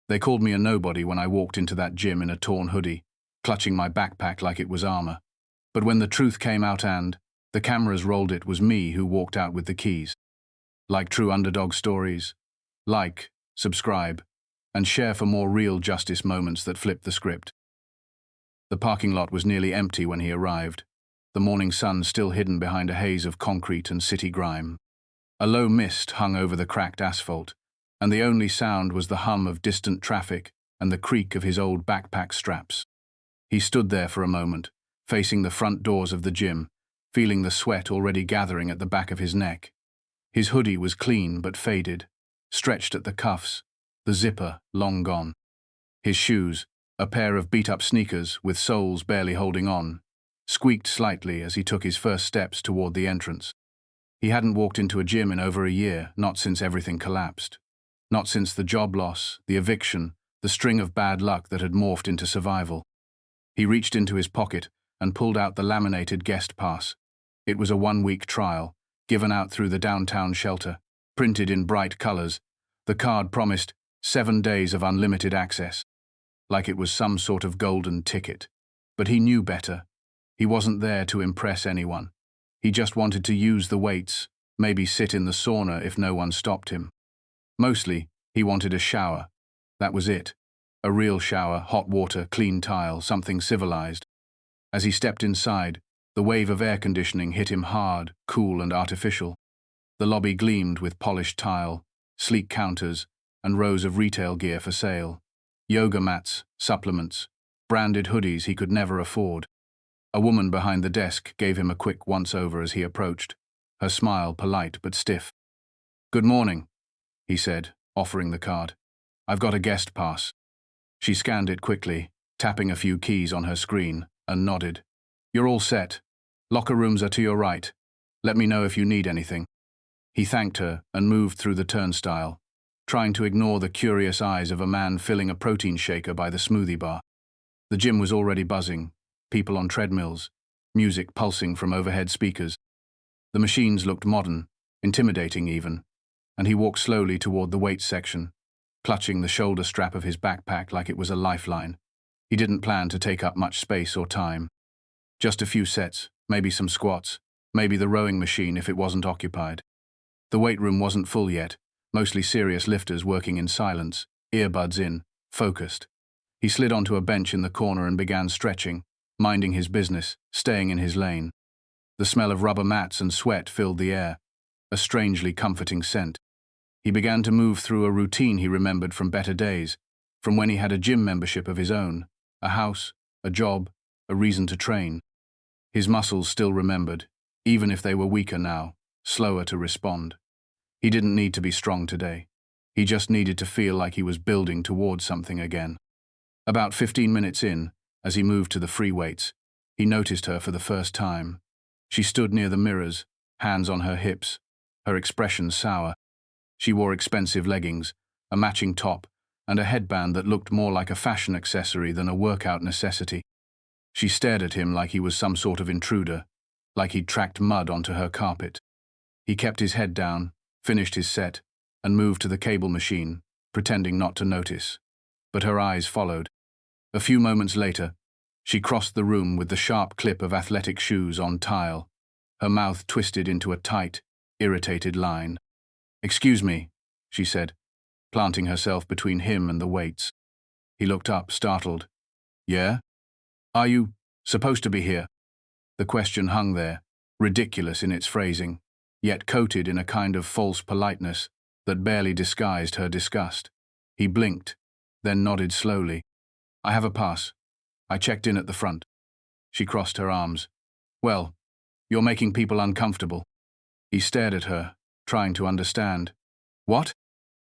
They called me a nobody when I walked into that gym in a torn hoodie, clutching my backpack like it was armor. But when the truth came out and the cameras rolled, it was me who walked out with the keys. Like true underdog stories? Like, subscribe, and share for more real justice moments that flip the script. The parking lot was nearly empty when he arrived, the morning sun still hidden behind a haze of concrete and city grime. A low mist hung over the cracked asphalt, and the only sound was the hum of distant traffic and the creak of his old backpack straps. He stood there for a moment, facing the front doors of the gym, feeling the sweat already gathering at the back of his neck. His hoodie was clean but faded, stretched at the cuffs, the zipper long gone. His shoes, a pair of beat-up sneakers with soles barely holding on, squeaked slightly as he took his first steps toward the entrance. He hadn't walked into a gym in over a year, not since everything collapsed. Not since the job loss, the eviction, the string of bad luck that had morphed into survival. He reached into his pocket and pulled out the laminated guest pass. It was a 1-week trial, given out through the downtown shelter, printed in bright colors. The card promised 7 days of unlimited access, like it was some sort of golden ticket. But he knew better. He wasn't there to impress anyone. He just wanted to use the weights, maybe sit in the sauna if no one stopped him. Mostly, he wanted a shower. That was it. A real shower, hot water, clean tile, something civilized. As he stepped inside, the wave of air conditioning hit him hard, cool and artificial. The lobby gleamed with polished tile, sleek counters, and rows of retail gear for sale. Yoga mats, supplements, branded hoodies he could never afford. A woman behind the desk gave him a quick once-over as he approached, her smile polite but stiff. "Good morning," he said, offering the card. "I've got a guest pass." She scanned it quickly, tapping a few keys on her screen, and nodded. "You're all set. Locker rooms are to your right. Let me know if you need anything." He thanked her and moved through the turnstile, trying to ignore the curious eyes of a man filling a protein shaker by the smoothie bar. The gym was already buzzing, people on treadmills, music pulsing from overhead speakers. The machines looked modern, intimidating even, and he walked slowly toward the weights section, clutching the shoulder strap of his backpack like it was a lifeline. He didn't plan to take up much space or time. Just a few sets, maybe some squats, maybe the rowing machine if it wasn't occupied. The weight room wasn't full yet, mostly serious lifters working in silence, earbuds in, focused. He slid onto a bench in the corner and began stretching, minding his business, staying in his lane. The smell of rubber mats and sweat filled the air, a strangely comforting scent. He began to move through a routine he remembered from better days, from when he had a gym membership of his own, a house, a job, a reason to train. His muscles still remembered, even if they were weaker now, slower to respond. He didn't need to be strong today. He just needed to feel like he was building towards something again. About 15 minutes in, as he moved to the free weights, he noticed her for the first time. She stood near the mirrors, hands on her hips, her expression sour. She wore expensive leggings, a matching top, and a headband that looked more like a fashion accessory than a workout necessity. She stared at him like he was some sort of intruder, like he'd tracked mud onto her carpet. He kept his head down, finished his set, and moved to the cable machine, pretending not to notice. But her eyes followed. A few moments later, she crossed the room with the sharp clip of athletic shoes on tile, her mouth twisted into a tight, irritated line. "Excuse me," she said, planting herself between him and the weights. He looked up, startled. "Yeah? Are you supposed to be here?" The question hung there, ridiculous in its phrasing, yet coated in a kind of false politeness that barely disguised her disgust. He blinked, then nodded slowly. "I have a pass. I checked in at the front." She crossed her arms. "Well, you're making people uncomfortable." He stared at her, trying to understand. "What?"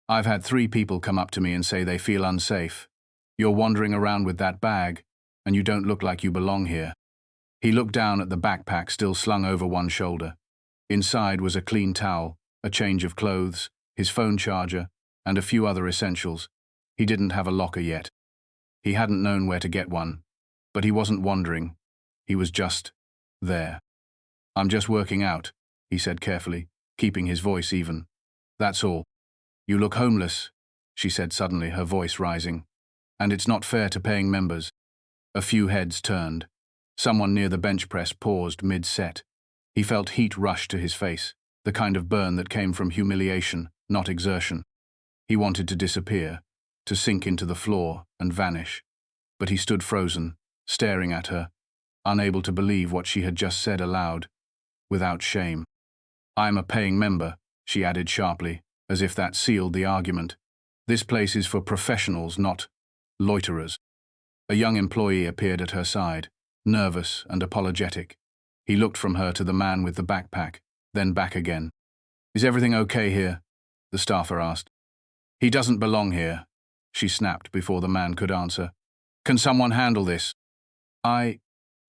"I've had 3 people come up to me and say they feel unsafe. You're wandering around with that bag, and you don't look like you belong here." He looked down at the backpack still slung over one shoulder. Inside was a clean towel, a change of clothes, his phone charger, and a few other essentials. He didn't have a locker yet. He hadn't known where to get one, but he wasn't wandering. He was just there. "I'm just working out," he said carefully, keeping his voice even. "That's all. You look homeless. she said suddenly, her voice rising. "And it's not fair to paying members." A few heads turned. Someone near the bench press paused mid-set. He felt heat rush to his face, the kind of burn that came from humiliation, not exertion. He wanted to disappear, to sink into the floor and vanish. But he stood frozen, staring at her, unable to believe what she had just said aloud, without shame. "I'm a paying member," she added sharply, as if that sealed the argument. "This place is for professionals, not loiterers." A young employee appeared at her side, nervous and apologetic. He looked from her to the man with the backpack, then back again. "Is everything okay here?" the staffer asked. "He doesn't belong here," she snapped before the man could answer. "Can someone handle this?" I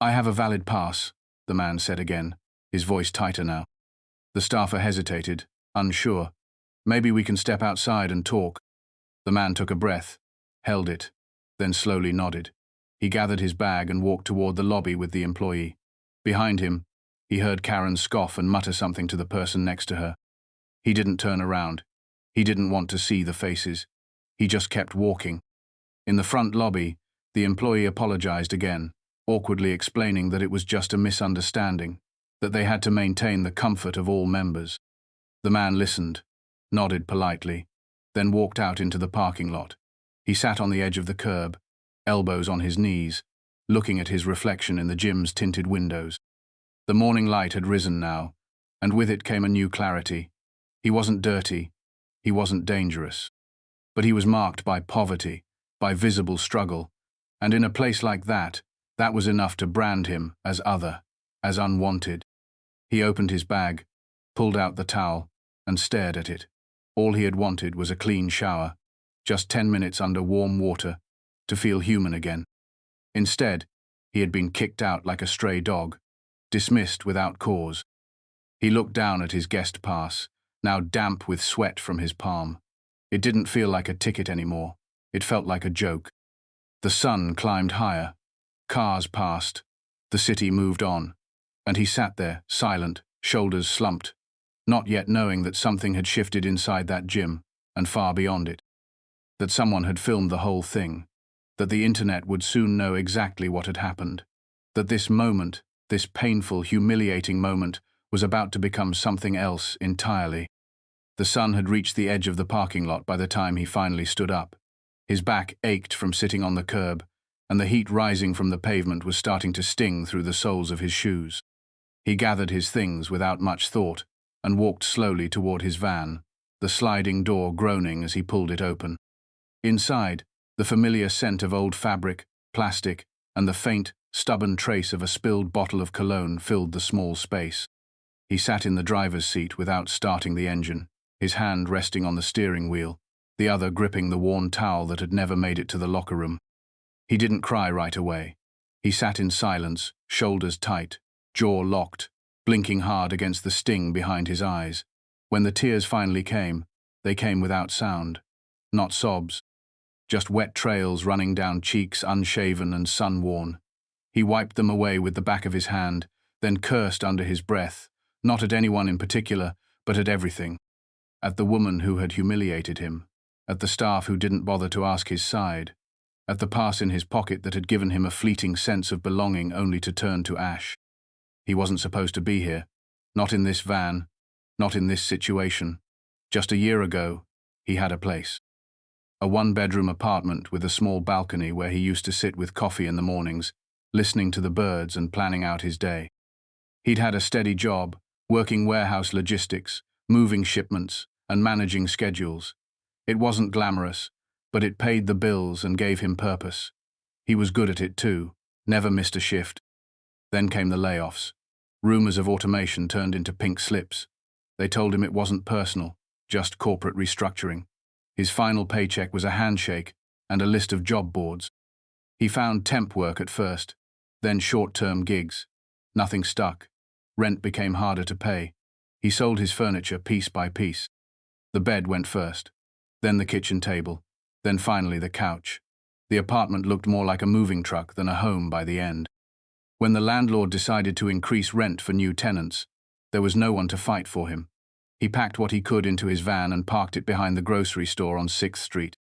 have a valid pass," the man said again, his voice tighter now. The staffer hesitated, unsure. "Maybe we can step outside and talk." The man took a breath, held it, then slowly nodded. He gathered his bag and walked toward the lobby with the employee. Behind him, he heard Karen scoff and mutter something to the person next to her. He didn't turn around. He didn't want to see the faces. He just kept walking. In the front lobby, the employee apologized again, awkwardly explaining that it was just a misunderstanding, that they had to maintain the comfort of all members. The man listened, nodded politely, then walked out into the parking lot. He sat on the edge of the curb, elbows on his knees, looking at his reflection in the gym's tinted windows. The morning light had risen now, and with it came a new clarity. He wasn't dirty, he wasn't dangerous. But he was marked by poverty, by visible struggle, and in a place like that, that was enough to brand him as other, as unwanted. He opened his bag, pulled out the towel, and stared at it. All he had wanted was a clean shower, just 10 minutes under warm water, to feel human again. Instead, he had been kicked out like a stray dog, dismissed without cause. He looked down at his guest pass, now damp with sweat from his palm. It didn't feel like a ticket anymore. It felt like a joke. The sun climbed higher. Cars passed. The city moved on. And he sat there, silent, shoulders slumped, not yet knowing that something had shifted inside that gym, and far beyond it. That someone had filmed the whole thing. That the internet would soon know exactly what had happened. That this moment, this painful, humiliating moment, was about to become something else entirely. The sun had reached the edge of the parking lot by the time he finally stood up. His back ached from sitting on the curb, and the heat rising from the pavement was starting to sting through the soles of his shoes. He gathered his things without much thought and walked slowly toward his van, the sliding door groaning as he pulled it open. Inside, the familiar scent of old fabric, plastic, and the faint, stubborn trace of a spilled bottle of cologne filled the small space. He sat in the driver's seat without starting the engine, his hand resting on the steering wheel, the other gripping the worn towel that had never made it to the locker room. He didn't cry right away. He sat in silence, shoulders tight, jaw locked, blinking hard against the sting behind his eyes. When the tears finally came, they came without sound. Not sobs. Just wet trails running down cheeks unshaven and sun-worn. He wiped them away with the back of his hand, then cursed under his breath, not at anyone in particular, but at everything. At the woman who had humiliated him, at the staff who didn't bother to ask his side, at the pass in his pocket that had given him a fleeting sense of belonging only to turn to ash. He wasn't supposed to be here, not in this van, not in this situation. Just a year ago, he had a place. A one-bedroom apartment with a small balcony where he used to sit with coffee in the mornings, listening to the birds and planning out his day. He'd had a steady job, working warehouse logistics, moving shipments, and managing schedules. It wasn't glamorous, but it paid the bills and gave him purpose. He was good at it too, never missed a shift. Then came the layoffs. Rumors of automation turned into pink slips. They told him it wasn't personal, just corporate restructuring. His final paycheck was a handshake and a list of job boards. He found temp work at first, then short-term gigs. Nothing stuck. Rent became harder to pay. He sold his furniture piece by piece. The bed went first, then the kitchen table, then finally the couch. The apartment looked more like a moving truck than a home by the end. When the landlord decided to increase rent for new tenants, there was no one to fight for him. He packed what he could into his van and parked it behind the grocery store on 6th Street.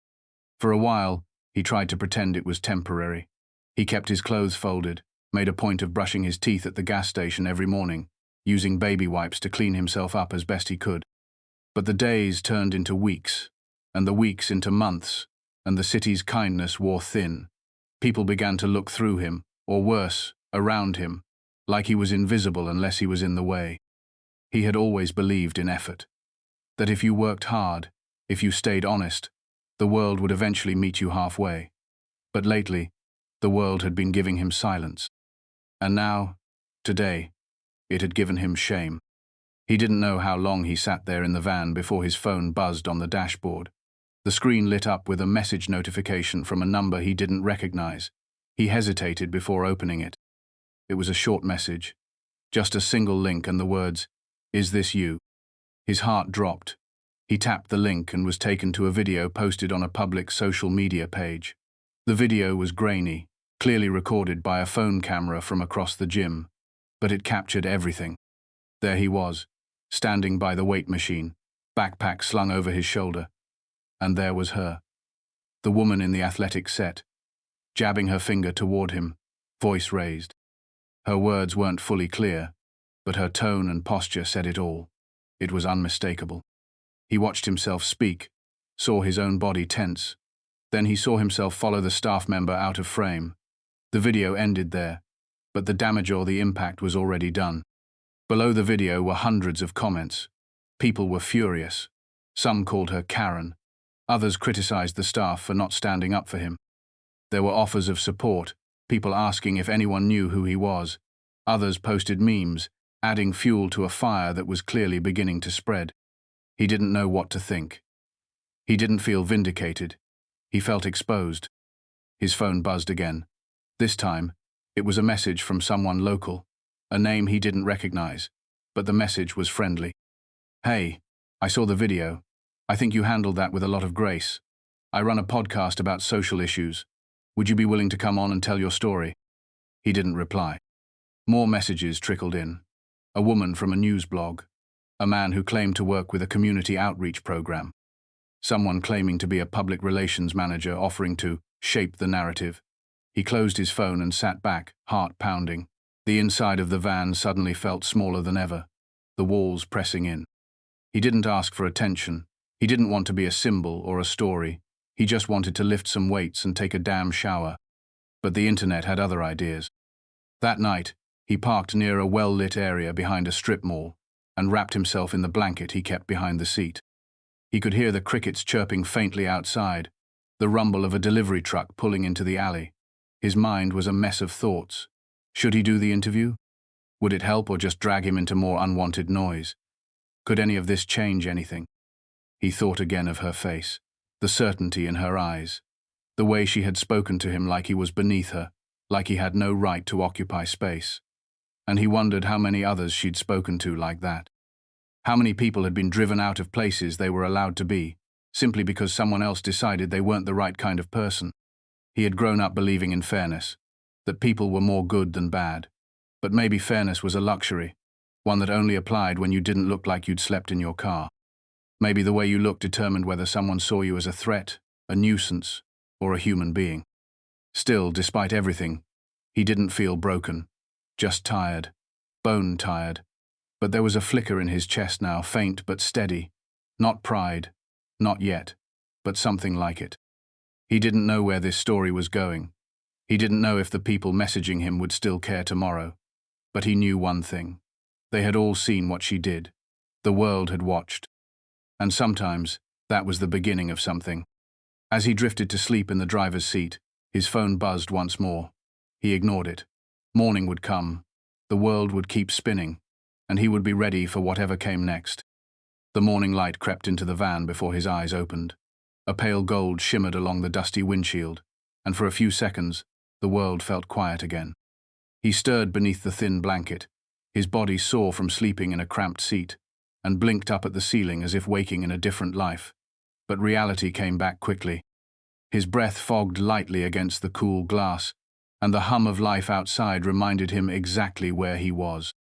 For a while, he tried to pretend it was temporary. He kept his clothes folded, made a point of brushing his teeth at the gas station every morning, using baby wipes to clean himself up as best he could. But the days turned into weeks, and the weeks into months, and the city's kindness wore thin. People began to look through him, or worse, around him, like he was invisible unless he was in the way. He had always believed in effort. That if you worked hard, if you stayed honest, the world would eventually meet you halfway. But lately, the world had been giving him silence. And now, today, it had given him shame. He didn't know how long he sat there in the van before his phone buzzed on the dashboard. The screen lit up with a message notification from a number he didn't recognize. He hesitated before opening it. It was a short message, just a single link and the words, "Is this you?" His heart dropped. He tapped the link and was taken to a video posted on a public social media page. The video was grainy, clearly recorded by a phone camera from across the gym, but it captured everything. There he was, standing by the weight machine, backpack slung over his shoulder. And there was her, the woman in the athletic set, jabbing her finger toward him, voice raised. Her words weren't fully clear, but her tone and posture said it all. It was unmistakable. He watched himself speak, saw his own body tense. Then he saw himself follow the staff member out of frame. The video ended there, but the damage or the impact was already done. Below the video were hundreds of comments. People were furious. Some called her Karen. Others criticized the staff for not standing up for him. There were offers of support, people asking if anyone knew who he was. Others posted memes, adding fuel to a fire that was clearly beginning to spread. He didn't know what to think. He didn't feel vindicated. He felt exposed. His phone buzzed again. This time, it was a message from someone local, a name he didn't recognize, but the message was friendly. "Hey, I saw the video. I think you handled that with a lot of grace. I run a podcast about social issues. Would you be willing to come on and tell your story?" He didn't reply. More messages trickled in. A woman from a news blog. A man who claimed to work with a community outreach program. Someone claiming to be a public relations manager offering to shape the narrative. He closed his phone and sat back, heart pounding. The inside of the van suddenly felt smaller than ever, the walls pressing in. He didn't ask for attention. He didn't want to be a symbol or a story. He just wanted to lift some weights and take a damn shower. But the internet had other ideas. That night, he parked near a well-lit area behind a strip mall and wrapped himself in the blanket he kept behind the seat. He could hear the crickets chirping faintly outside, the rumble of a delivery truck pulling into the alley. His mind was a mess of thoughts. Should he do the interview? Would it help or just drag him into more unwanted noise? Could any of this change anything? He thought again of her face, the certainty in her eyes, the way she had spoken to him like he was beneath her, like he had no right to occupy space. And he wondered how many others she'd spoken to like that. How many people had been driven out of places they were allowed to be, simply because someone else decided they weren't the right kind of person. He had grown up believing in fairness, that people were more good than bad. But maybe fairness was a luxury, one that only applied when you didn't look like you'd slept in your car. Maybe the way you looked determined whether someone saw you as a threat, a nuisance, or a human being. Still, despite everything, he didn't feel broken, just tired, bone tired. But there was a flicker in his chest now, faint but steady. Not pride, not yet, but something like it. He didn't know where this story was going. He didn't know if the people messaging him would still care tomorrow. But he knew one thing. They had all seen what she did. The world had watched. And sometimes, that was the beginning of something. As he drifted to sleep in the driver's seat, his phone buzzed once more. He ignored it. Morning would come. The world would keep spinning, and he would be ready for whatever came next. The morning light crept into the van before his eyes opened. A pale gold shimmered along the dusty windshield, and for a few seconds, the world felt quiet again. He stirred beneath the thin blanket, his body sore from sleeping in a cramped seat, and blinked up at the ceiling as if waking in a different life. But reality came back quickly. His breath fogged lightly against the cool glass, and the hum of life outside reminded him exactly where he was.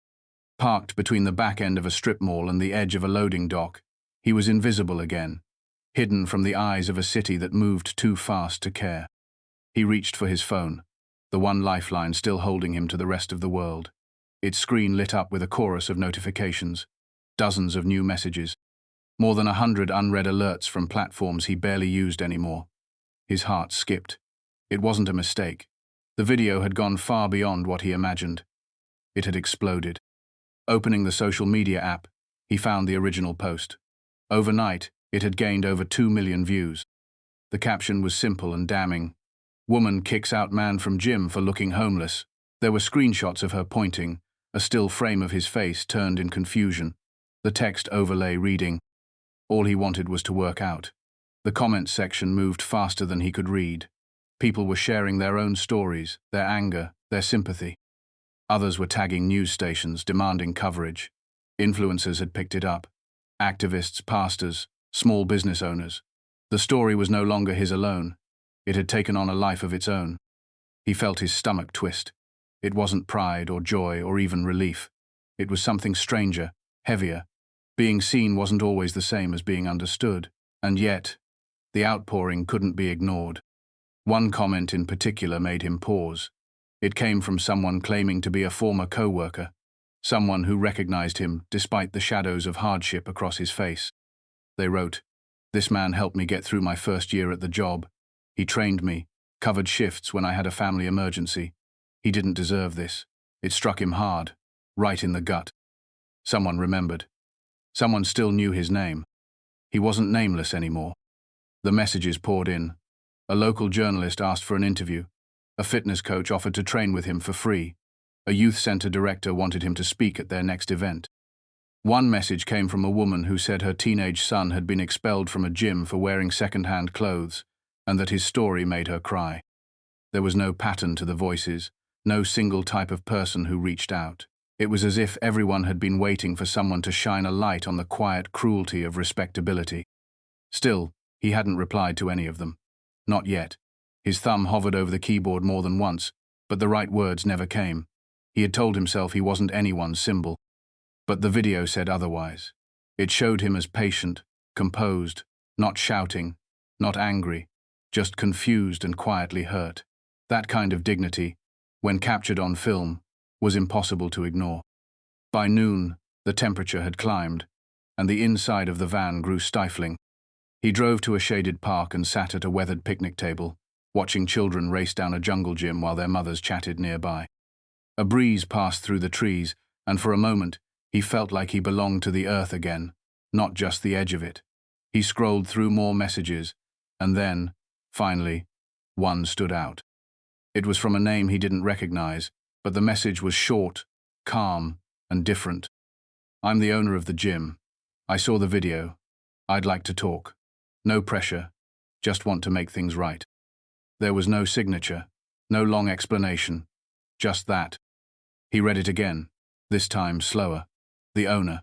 Parked between the back end of a strip mall and the edge of a loading dock, he was invisible again, hidden from the eyes of a city that moved too fast to care. He reached for his phone, the one lifeline still holding him to the rest of the world. Its screen lit up with a chorus of notifications, dozens of new messages, more than 100 unread alerts from platforms he barely used anymore. His heart skipped. It wasn't a mistake. The video had gone far beyond what he imagined. It had exploded. Opening the social media app, he found the original post. Overnight, it had gained over 2 million views. The caption was simple and damning. Woman kicks out man from gym for looking homeless. There were screenshots of her pointing, a still frame of his face turned in confusion. The text overlay reading, all he wanted was to work out. The comments section moved faster than he could read. People were sharing their own stories, their anger, their sympathy. Others were tagging news stations, demanding coverage. Influencers had picked it up. Activists, pastors, small business owners. The story was no longer his alone. It had taken on a life of its own. He felt his stomach twist. It wasn't pride or joy or even relief. It was something stranger, heavier. Being seen wasn't always the same as being understood. And yet, the outpouring couldn't be ignored. One comment in particular made him pause. It came from someone claiming to be a former co-worker, someone who recognized him despite the shadows of hardship across his face. They wrote, "This man helped me get through my first year at the job. He trained me, covered shifts when I had a family emergency. He didn't deserve this. It struck him hard, right in the gut." Someone remembered. Someone still knew his name. He wasn't nameless anymore. The messages poured in. A local journalist asked for an interview. A fitness coach offered to train with him for free. A youth center director wanted him to speak at their next event. One message came from a woman who said her teenage son had been expelled from a gym for wearing second-hand clothes, and that his story made her cry. There was no pattern to the voices, no single type of person who reached out. It was as if everyone had been waiting for someone to shine a light on the quiet cruelty of respectability. Still, he hadn't replied to any of them. Not yet. His thumb hovered over the keyboard more than once, but the right words never came. He had told himself he wasn't anyone's symbol. But the video said otherwise. It showed him as patient, composed, not shouting, not angry, just confused and quietly hurt. That kind of dignity, when captured on film, was impossible to ignore. By noon, the temperature had climbed, and the inside of the van grew stifling. He drove to a shaded park and sat at a weathered picnic table, watching children race down a jungle gym while their mothers chatted nearby. A breeze passed through the trees, and for a moment, he felt like he belonged to the earth again, not just the edge of it. He scrolled through more messages, and then, finally, one stood out. It was from a name he didn't recognize, but the message was short, calm, and different. "I'm the owner of the gym. I saw the video. I'd like to talk. No pressure, just want to make things right." There was no signature, no long explanation, just that. He read it again, this time slower. The owner,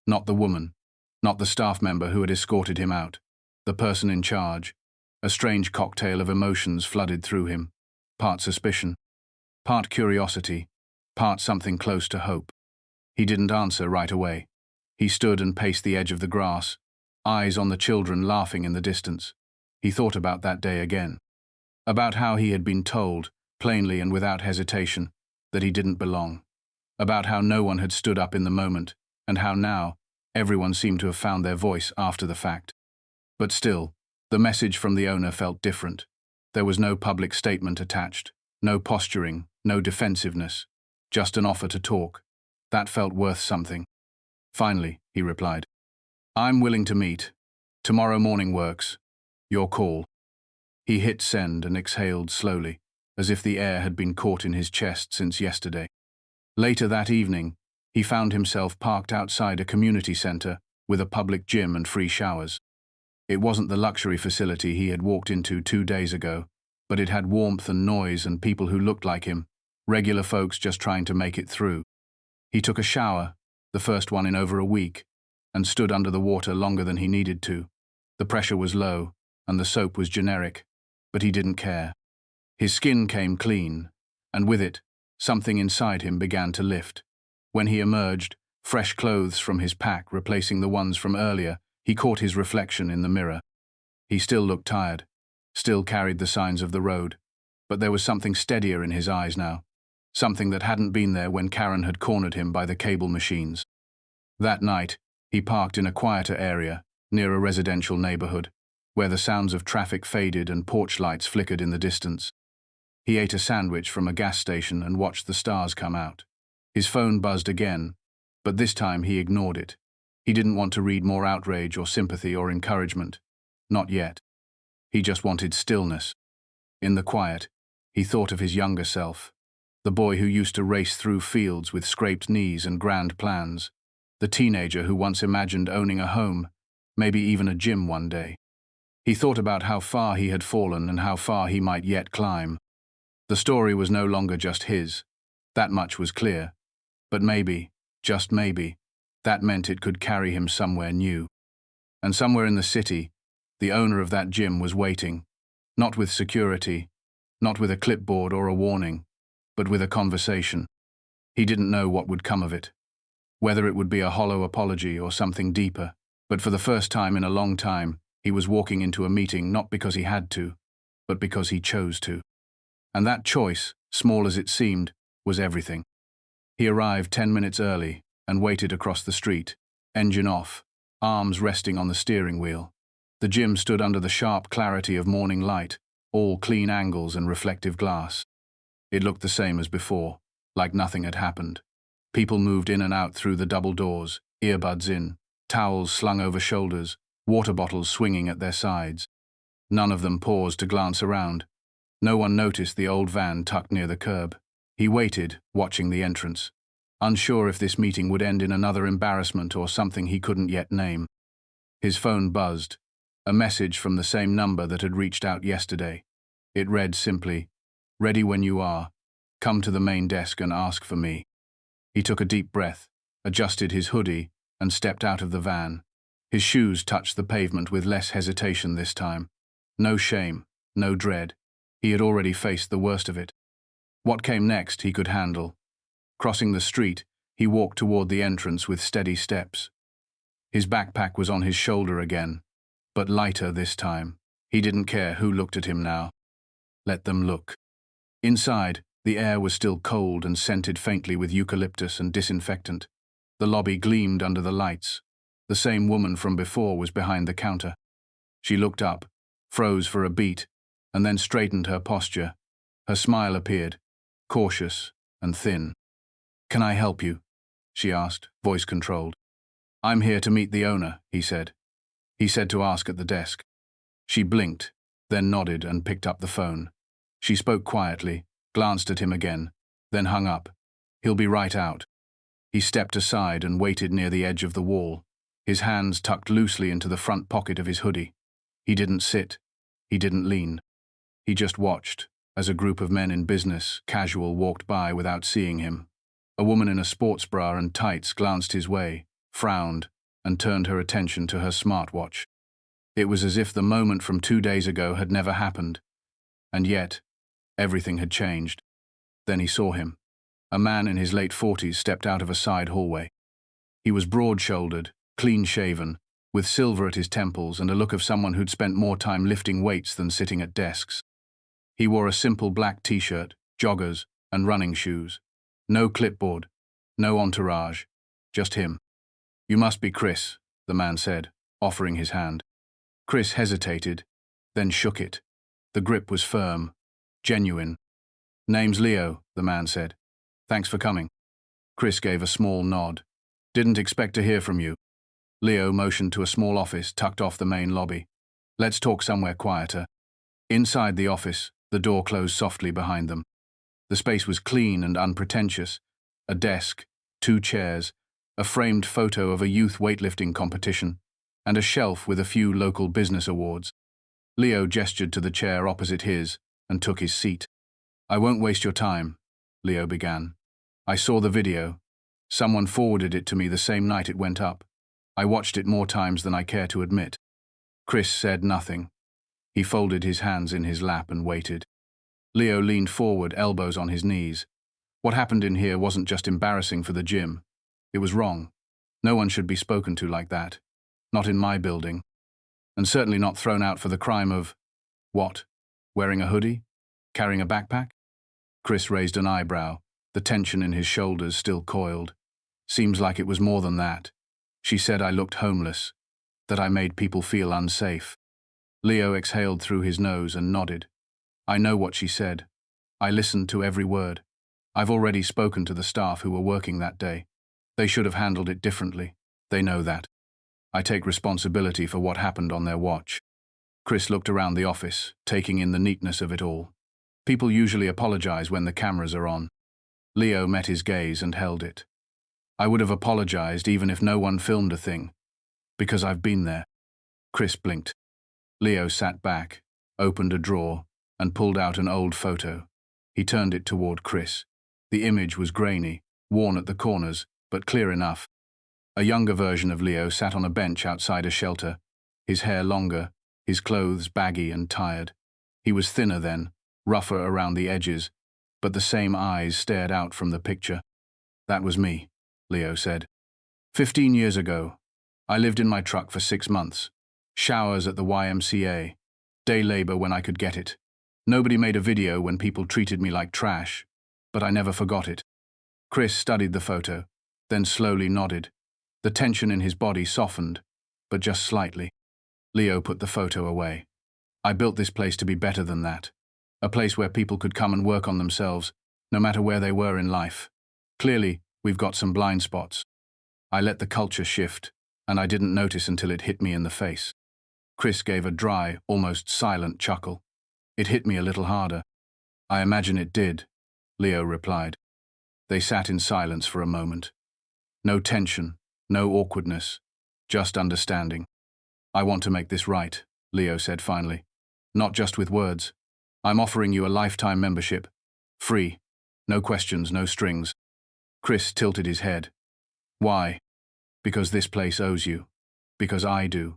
not the woman, not the staff member who had escorted him out, the person in charge. A strange cocktail of emotions flooded through him, part suspicion, part curiosity, part something close to hope. He didn't answer right away. He stood and paced the edge of the grass, eyes on the children laughing in the distance. He thought about that day again. About how he had been told, plainly and without hesitation, that he didn't belong. About how no one had stood up in the moment, and how now, everyone seemed to have found their voice after the fact. But still, the message from the owner felt different. There was no public statement attached, no posturing, no defensiveness, just an offer to talk. That felt worth something. "Finally," he replied. "I'm willing to meet. Tomorrow morning works. Your call." He hit send and exhaled slowly, as if the air had been caught in his chest since yesterday. Later that evening, he found himself parked outside a community center with a public gym and free showers. It wasn't the luxury facility he had walked into 2 days ago, but it had warmth and noise and people who looked like him, regular folks just trying to make it through. He took a shower, the first one in over a week, and stood under the water longer than he needed to. The pressure was low, and the soap was generic, but he didn't care. His skin came clean, and with it, something inside him began to lift. When he emerged, fresh clothes from his pack replacing the ones from earlier. He caught his reflection in the mirror. He still looked tired, still carried the signs of the road, but there was something steadier in his eyes now, something that hadn't been there when Karen had cornered him by the cable machines. That night, he parked in a quieter area, near a residential neighborhood, where the sounds of traffic faded and porch lights flickered in the distance. He ate a sandwich from a gas station and watched the stars come out. His phone buzzed again, but this time he ignored it. He didn't want to read more outrage or sympathy or encouragement. Not yet. He just wanted stillness. In the quiet, he thought of his younger self, the boy who used to race through fields with scraped knees and grand plans, the teenager who once imagined owning a home, maybe even a gym one day. He thought about how far he had fallen and how far he might yet climb. The story was no longer just his. That much was clear. But maybe, just maybe, that meant it could carry him somewhere new. And somewhere in the city, the owner of that gym was waiting, not with security, not with a clipboard or a warning, but with a conversation. He didn't know what would come of it, whether it would be a hollow apology or something deeper, but for the first time in a long time, he was walking into a meeting not because he had to, but because he chose to. And that choice, small as it seemed, was everything. He arrived 10 minutes early and waited across the street, engine off, arms resting on the steering wheel. The gym stood under the sharp clarity of morning light, all clean angles and reflective glass. It looked the same as before, like nothing had happened. People moved in and out through the double doors, earbuds in, towels slung over shoulders, water bottles swinging at their sides. None of them paused to glance around. No one noticed the old van tucked near the curb. He waited, watching the entrance, unsure if this meeting would end in another embarrassment or something he couldn't yet name. His phone buzzed, a message from the same number that had reached out yesterday. It read simply, "Ready when you are. Come to the main desk and ask for me." He took a deep breath, adjusted his hoodie, and stepped out of the van. His shoes touched the pavement with less hesitation this time. No shame, no dread. He had already faced the worst of it. What came next he could handle. Crossing the street, he walked toward the entrance with steady steps. His backpack was on his shoulder again, but lighter this time. He didn't care who looked at him now. Let them look. Inside, the air was still cold and scented faintly with eucalyptus and disinfectant. The lobby gleamed under the lights. The same woman from before was behind the counter. She looked up, froze for a beat, and then straightened her posture. Her smile appeared, cautious and thin. "Can I help you?" she asked, voice controlled. "I'm here to meet the owner," he said. He said to ask at the desk. She blinked, then nodded and picked up the phone. She spoke quietly, glanced at him again, then hung up. "He'll be right out." He stepped aside and waited near the edge of the wall, his hands tucked loosely into the front pocket of his hoodie. He didn't sit. He didn't lean. He just watched, as a group of men in business, casual, walked by without seeing him. A woman in a sports bra and tights glanced his way, frowned, and turned her attention to her smartwatch. It was as if the moment from 2 days ago had never happened. And yet, everything had changed. Then he saw him. A man in his late 40s stepped out of a side hallway. He was broad-shouldered, clean-shaven, with silver at his temples and a look of someone who'd spent more time lifting weights than sitting at desks. He wore a simple black t-shirt, joggers, and running shoes. No clipboard, no entourage, just him. "You must be Chris," the man said, offering his hand. Chris hesitated, then shook it. The grip was firm, genuine. "Name's Leo," the man said. "Thanks for coming." Chris gave a small nod. "Didn't expect to hear from you." Leo motioned to a small office tucked off the main lobby. "Let's talk somewhere quieter." Inside the office, the door closed softly behind them. The space was clean and unpretentious. A desk, 2 chairs, a framed photo of a youth weightlifting competition, and a shelf with a few local business awards. Leo gestured to the chair opposite his and took his seat. "I won't waste your time," Leo began. "I saw the video. Someone forwarded it to me the same night it went up. I watched it more times than I care to admit." Chris said nothing. He folded his hands in his lap and waited. Leo leaned forward, elbows on his knees. What happened in here wasn't just embarrassing for the gym. It was wrong. No one should be spoken to like that. Not in my building. And certainly not thrown out for the crime of… What? Wearing a hoodie? Carrying a backpack? Chris raised an eyebrow, the tension in his shoulders still coiled. Seems like it was more than that. She said I looked homeless, that I made people feel unsafe. Leo exhaled through his nose and nodded. I know what she said. I listened to every word. I've already spoken to the staff who were working that day. They should have handled it differently. They know that. I take responsibility for what happened on their watch. Chris looked around the office, taking in the neatness of it all. People usually apologize when the cameras are on. Leo met his gaze and held it. I would have apologized even if no one filmed a thing. Because I've been there. Chris blinked. Leo sat back, opened a drawer, and pulled out an old photo. He turned it toward Chris. The image was grainy, worn at the corners, but clear enough. A younger version of Leo sat on a bench outside a shelter, his hair longer, his clothes baggy and tired. He was thinner then, rougher around the edges, but the same eyes stared out from the picture. That was me, Leo said. 15 years ago, I lived in my truck for 6 months. Showers at the YMCA, day labor when I could get it. Nobody made a video when people treated me like trash, but I never forgot it. Chris studied the photo, then slowly nodded. The tension in his body softened, but just slightly. Leo put the photo away. I built this place to be better than that. A place where people could come and work on themselves, no matter where they were in life. Clearly, we've got some blind spots. I let the culture shift, and I didn't notice until it hit me in the face. Chris gave a dry, almost silent chuckle. It hit me a little harder. I imagine it did, Leo replied. They sat in silence for a moment. No tension, no awkwardness, just understanding. I want to make this right, Leo said finally. Not just with words. I'm offering you a lifetime membership. Free. No questions, no strings. Chris tilted his head. Why? Because this place owes you. Because I do.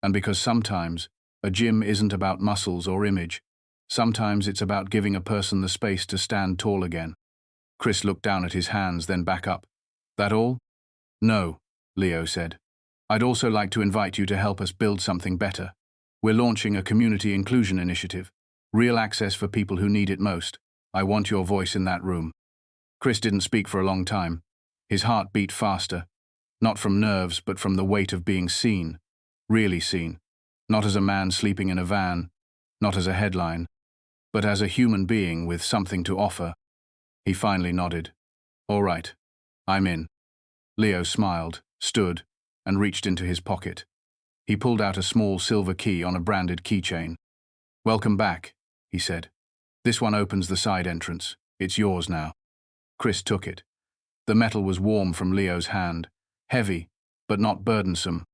And because sometimes a gym isn't about muscles or image. Sometimes it's about giving a person the space to stand tall again. Chris looked down at his hands, then back up. That all? No, Leo said. I'd also like to invite you to help us build something better. We're launching a community inclusion initiative. Real access for people who need it most. I want your voice in that room. Chris didn't speak for a long time. His heart beat faster. Not from nerves, but from the weight of being seen. Really seen. Not as a man sleeping in a van. Not as a headline. But as a human being with something to offer. He finally nodded. All right. I'm in. Leo smiled, stood, and reached into his pocket. He pulled out a small silver key on a branded keychain. Welcome back, he said. This one opens the side entrance. It's yours now. Chris took it. The metal was warm from Leo's hand, heavy, but not burdensome.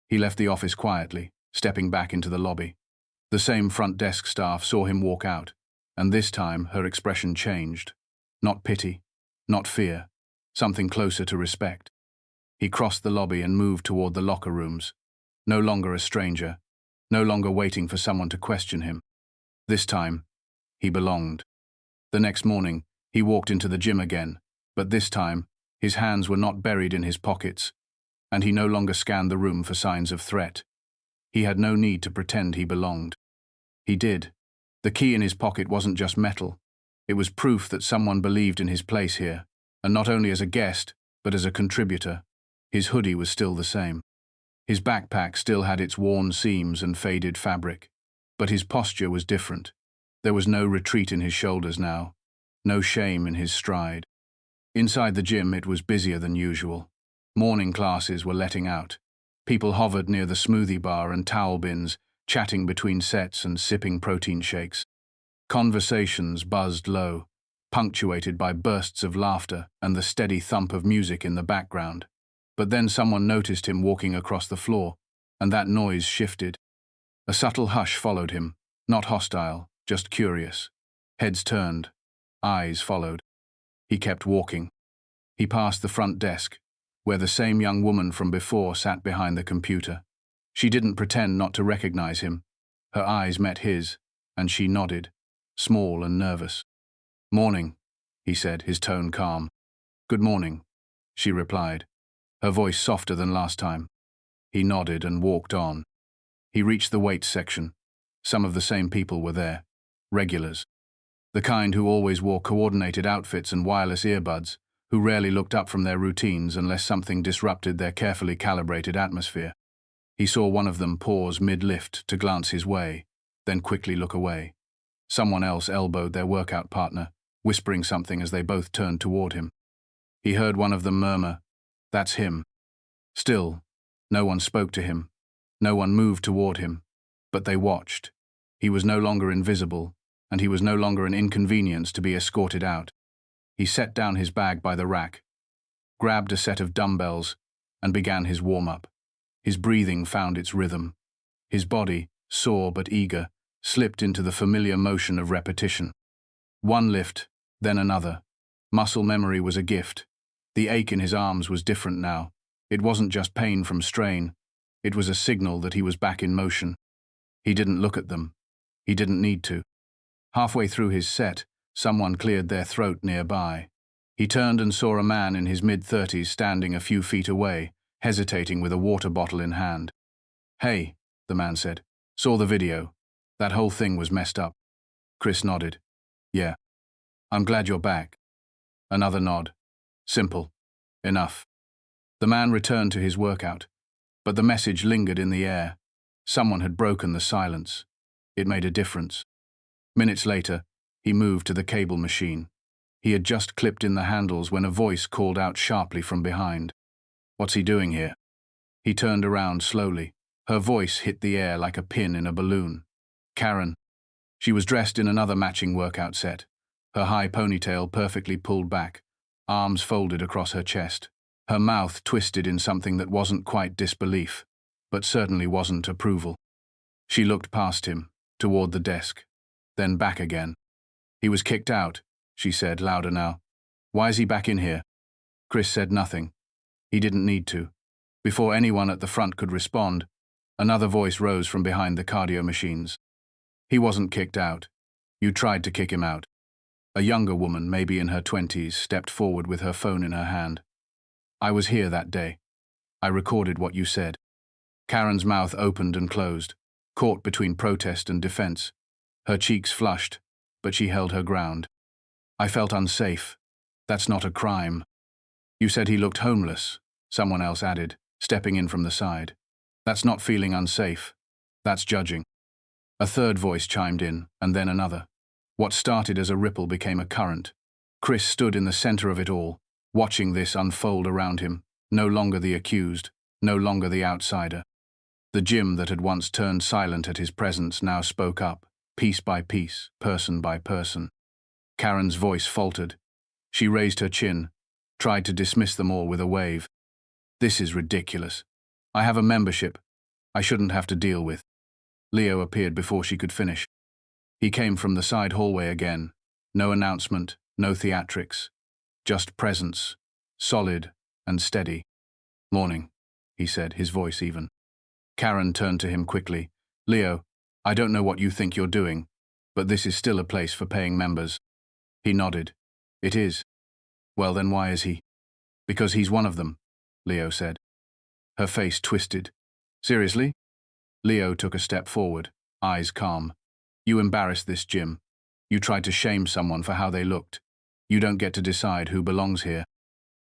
He left the office quietly, stepping back into the lobby. The same front desk staff saw him walk out, and this time her expression changed. Not pity, not fear, something closer to respect. He crossed the lobby and moved toward the locker rooms. No longer a stranger, no longer waiting for someone to question him. This time, he belonged. The next morning, he walked into the gym again, but this time, his hands were not buried in his pockets, and he no longer scanned the room for signs of threat. He had no need to pretend he belonged. He did. The key in his pocket wasn't just metal. It was proof that someone believed in his place here, and not only as a guest, but as a contributor. His hoodie was still the same. His backpack still had its worn seams and faded fabric, but his posture was different. There was no retreat in his shoulders now, no shame in his stride. Inside the gym, it was busier than usual. Morning classes were letting out. People hovered near the smoothie bar and towel bins, chatting between sets and sipping protein shakes. Conversations buzzed low, punctuated by bursts of laughter and the steady thump of music in the background. But then someone noticed him walking across the floor, and that noise shifted. A subtle hush followed him, not hostile, just curious. Heads turned, eyes followed. He kept walking. He passed the front desk, where the same young woman from before sat behind the computer. She didn't pretend not to recognize him. Her eyes met his, and she nodded, small and nervous. Morning, he said, his tone calm. Good morning, she replied. her voice softer than last time. He nodded and walked on. He reached the weights section. Some of the same people were there. Regulars. The kind who always wore coordinated outfits and wireless earbuds, who rarely looked up from their routines unless something disrupted their carefully calibrated atmosphere. He saw one of them pause mid-lift to glance his way, then quickly look away. Someone else elbowed their workout partner, whispering something as they both turned toward him. He heard one of them murmur, "That's him." Still, no one spoke to him. No one moved toward him. But they watched. He was no longer invisible, and he was no longer an inconvenience to be escorted out. He set down his bag by the rack, grabbed a set of dumbbells, and began his warm-up. His breathing found its rhythm. His body, sore but eager, slipped into the familiar motion of repetition. One lift, then another. Muscle memory was a gift. The ache in his arms was different now. It wasn't just pain from strain. It was a signal that he was back in motion. He didn't look at them. He didn't need to. Halfway through his set, someone cleared their throat nearby. He turned and saw a man in his mid-30s standing a few feet away, hesitating with a water bottle in hand. "Hey," the man said. "Saw the video. That whole thing was messed up." Chris nodded. "Yeah. I'm glad you're back." Another nod. Simple. Enough. The man returned to his workout, but the message lingered in the air. Someone had broken the silence. It made a difference. Minutes later, he moved to the cable machine. He had just clipped in the handles when a voice called out sharply from behind. "What's he doing here?" He turned around slowly. Her voice hit the air like a pin in a balloon. Karen. She was dressed in another matching workout set, her high ponytail perfectly pulled back, arms folded across her chest, her mouth twisted in something that wasn't quite disbelief, but certainly wasn't approval. She looked past him, toward the desk, then back again. "He was kicked out," she said, louder now. "Why is he back in here?" Chris said nothing. He didn't need to. Before anyone at the front could respond, another voice rose from behind the cardio machines. "He wasn't kicked out. You tried to kick him out." A younger woman, maybe in her 20s, stepped forward with her phone in her hand. "I was here that day. I recorded what you said." Karen's mouth opened and closed, caught between protest and defense. Her cheeks flushed, but she held her ground. "I felt unsafe. That's not a crime." "You said he looked homeless," someone else added, stepping in from the side. "That's not feeling unsafe. That's judging." A third voice chimed in, and then another. What started as a ripple became a current. Chris stood in the center of it all, watching this unfold around him, no longer the accused, no longer the outsider. The gym that had once turned silent at his presence now spoke up, piece by piece, person by person. Karen's voice faltered. She raised her chin, tried to dismiss them all with a wave. "This is ridiculous. I have a membership I shouldn't have to deal with." Leo appeared before she could finish. He came from the side hallway again. No announcement, no theatrics. Just presence, solid and steady. "Morning," he said, his voice even. Karen turned to him quickly. "Leo, I don't know what you think you're doing, but this is still a place for paying members." He nodded. "It is." "Well, then why is he?" "Because he's one of them," Leo said. Her face twisted. "Seriously?" Leo took a step forward, eyes calm. "You embarrassed this gym. You tried to shame someone for how they looked. You don't get to decide who belongs here."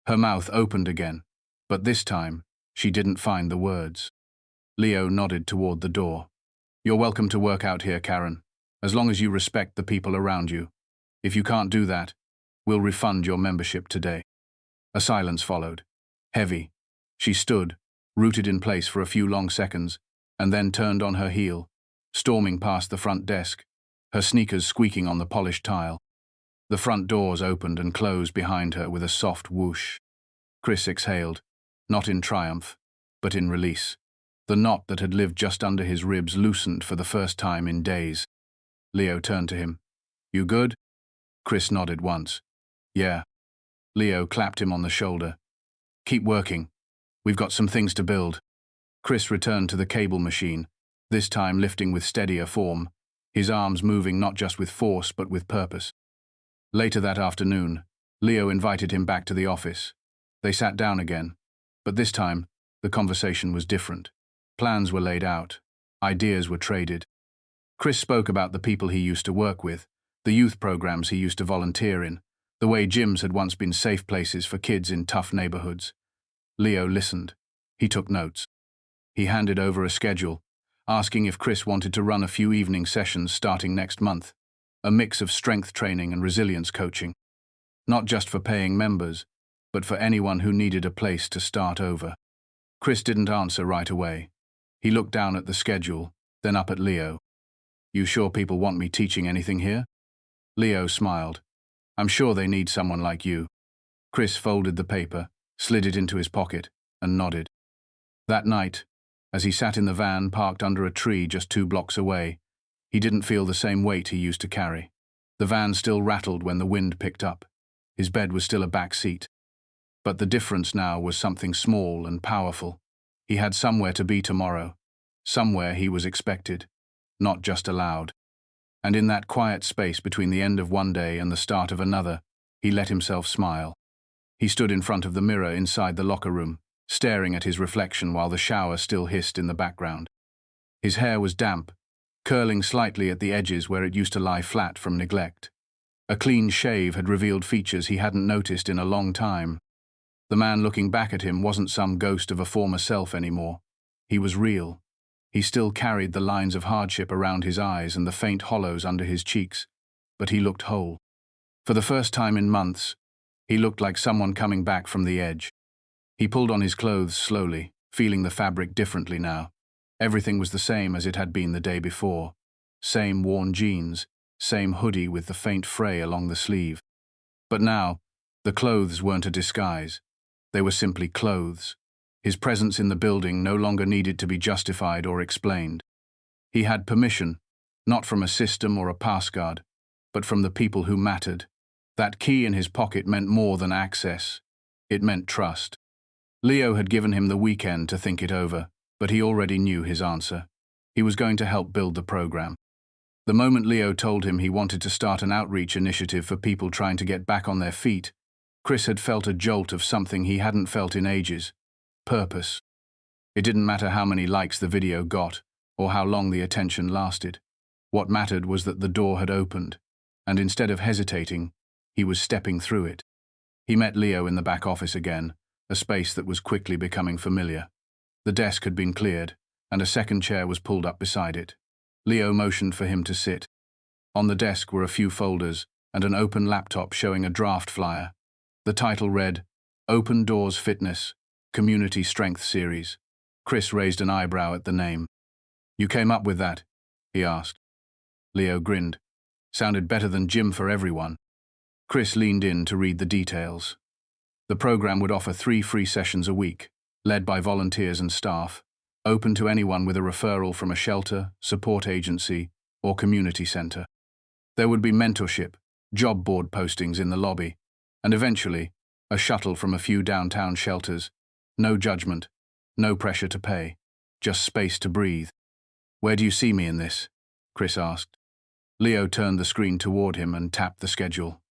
Her mouth opened again, but this time, she didn't find the words. Leo nodded toward the door. "You're welcome to work out here, Karen, as long as you respect the people around you. If you can't do that, we'll refund your membership today." A silence followed. Heavy. She stood, rooted in place for a few long seconds, and then turned on her heel, storming past the front desk, her sneakers squeaking on the polished tile. The front doors opened and closed behind her with a soft whoosh. Chris exhaled, not in triumph, but in release. The knot that had lived just under his ribs loosened for the first time in days. Leo turned to him. "You good?" Chris nodded once. "Yeah." Leo clapped him on the shoulder. "Keep working. We've got some things to build." Chris returned to the cable machine, this time lifting with steadier form, his arms moving not just with force but with purpose. Later that afternoon, Leo invited him back to the office. They sat down again. But this time, the conversation was different. Plans were laid out. Ideas were traded. Chris spoke about the people he used to work with, the youth programs he used to volunteer in, the way gyms had once been safe places for kids in tough neighborhoods. Leo listened. He took notes. He handed over a schedule, asking if Chris wanted to run a few evening sessions starting next month, a mix of strength training and resilience coaching. Not just for paying members, but for anyone who needed a place to start over. Chris didn't answer right away. He looked down at the schedule, then up at Leo. "You sure people want me teaching anything here?" Leo smiled. "I'm sure they need someone like you." Chris folded the paper, slid it into his pocket, and nodded. That night, as he sat in the van parked under a tree just 2 blocks away, he didn't feel the same weight he used to carry. The van still rattled when the wind picked up. His bed was still a back seat. But the difference now was something small and powerful. He had somewhere to be tomorrow, somewhere he was expected, not just allowed. And in that quiet space between the end of one day and the start of another, he let himself smile. He stood in front of the mirror inside the locker room, staring at his reflection while the shower still hissed in the background. His hair was damp, curling slightly at the edges where it used to lie flat from neglect. A clean shave had revealed features he hadn't noticed in a long time. The man looking back at him wasn't some ghost of a former self anymore. He was real. He still carried the lines of hardship around his eyes and the faint hollows under his cheeks, but he looked whole. For the first time in months, he looked like someone coming back from the edge. He pulled on his clothes slowly, feeling the fabric differently now. Everything was the same as it had been the day before. Same worn jeans, same hoodie with the faint fray along the sleeve. But now, the clothes weren't a disguise. They were simply clothes. His presence in the building no longer needed to be justified or explained. He had permission, not from a system or a pass guard, but from the people who mattered. That key in his pocket meant more than access. It meant trust. Leo had given him the weekend to think it over, but he already knew his answer. He was going to help build the program. The moment Leo told him he wanted to start an outreach initiative for people trying to get back on their feet, Chris had felt a jolt of something he hadn't felt in ages. Purpose. It didn't matter how many likes the video got, or how long the attention lasted. What mattered was that the door had opened, and instead of hesitating, he was stepping through it. He met Leo in the back office again, a space that was quickly becoming familiar. The desk had been cleared, and a second chair was pulled up beside it. Leo motioned for him to sit. On the desk were a few folders and an open laptop showing a draft flyer. The title read, "Open Doors Fitness, Community Strength Series." Chris raised an eyebrow at the name. "You came up with that?" he asked. Leo grinned. "Sounded better than Gym for Everyone." Chris leaned in to read the details. The program would offer 3 free sessions a week, led by volunteers and staff, open to anyone with a referral from a shelter, support agency, or community center. There would be mentorship, job board postings in the lobby, and eventually, a shuttle from a few downtown shelters. No judgment, no pressure to pay, just space to breathe. "Where do you see me in this?" Chris asked. Leo turned the screen toward him and tapped the schedule.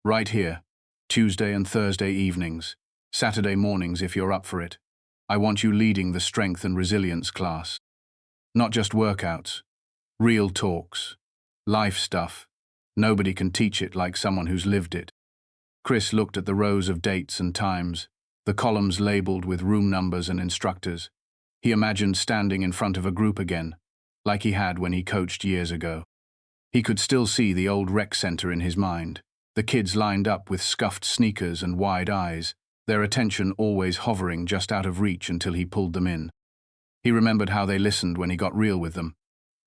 "Right here, Tuesday and Thursday evenings, Saturday mornings if you're up for it. I want you leading the strength and resilience class. Not just workouts, real talks, life stuff. Nobody can teach it like someone who's lived it." Chris looked at the rows of dates and times, the columns labeled with room numbers and instructors. He imagined standing in front of a group again, like he had when he coached years ago. He could still see the old rec center in his mind, the kids lined up with scuffed sneakers and wide eyes, their attention always hovering just out of reach until he pulled them in. He remembered how they listened when he got real with them.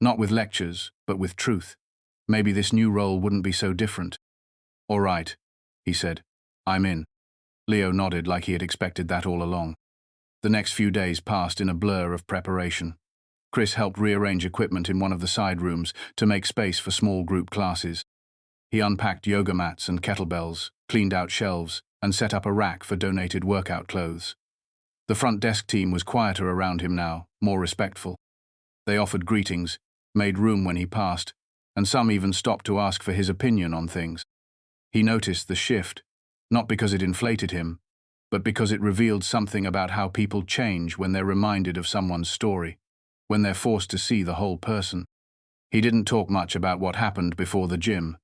Not with lectures, but with truth. Maybe this new role wouldn't be so different. "All right," he said. "I'm in." Leo nodded like he had expected that all along. The next few days passed in a blur of preparation. Chris helped rearrange equipment in one of the side rooms to make space for small group classes. He unpacked yoga mats and kettlebells, cleaned out shelves, and set up a rack for donated workout clothes. The front desk team was quieter around him now, more respectful. They offered greetings, made room when he passed, and some even stopped to ask for his opinion on things. He noticed the shift, not because it inflated him, but because it revealed something about how people change when they're reminded of someone's story, when they're forced to see the whole person. He didn't talk much about what happened before the gym.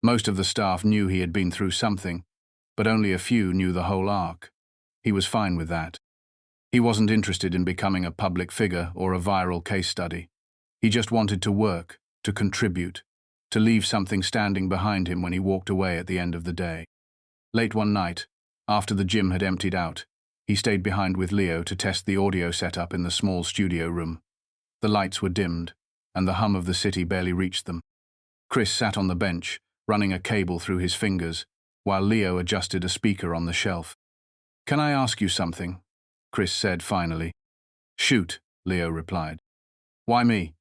Most of the staff knew he had been through something, but only a few knew the whole arc. He was fine with that. He wasn't interested in becoming a public figure or a viral case study. He just wanted to work, to contribute, to leave something standing behind him when he walked away at the end of the day. Late one night, after the gym had emptied out, he stayed behind with Leo to test the audio setup in the small studio room. The lights were dimmed, and the hum of the city barely reached them. Chris sat on the bench, running a cable through his fingers, while Leo adjusted a speaker on the shelf. "Can I ask you something?" Chris said finally. "Shoot," Leo replied. "Why me?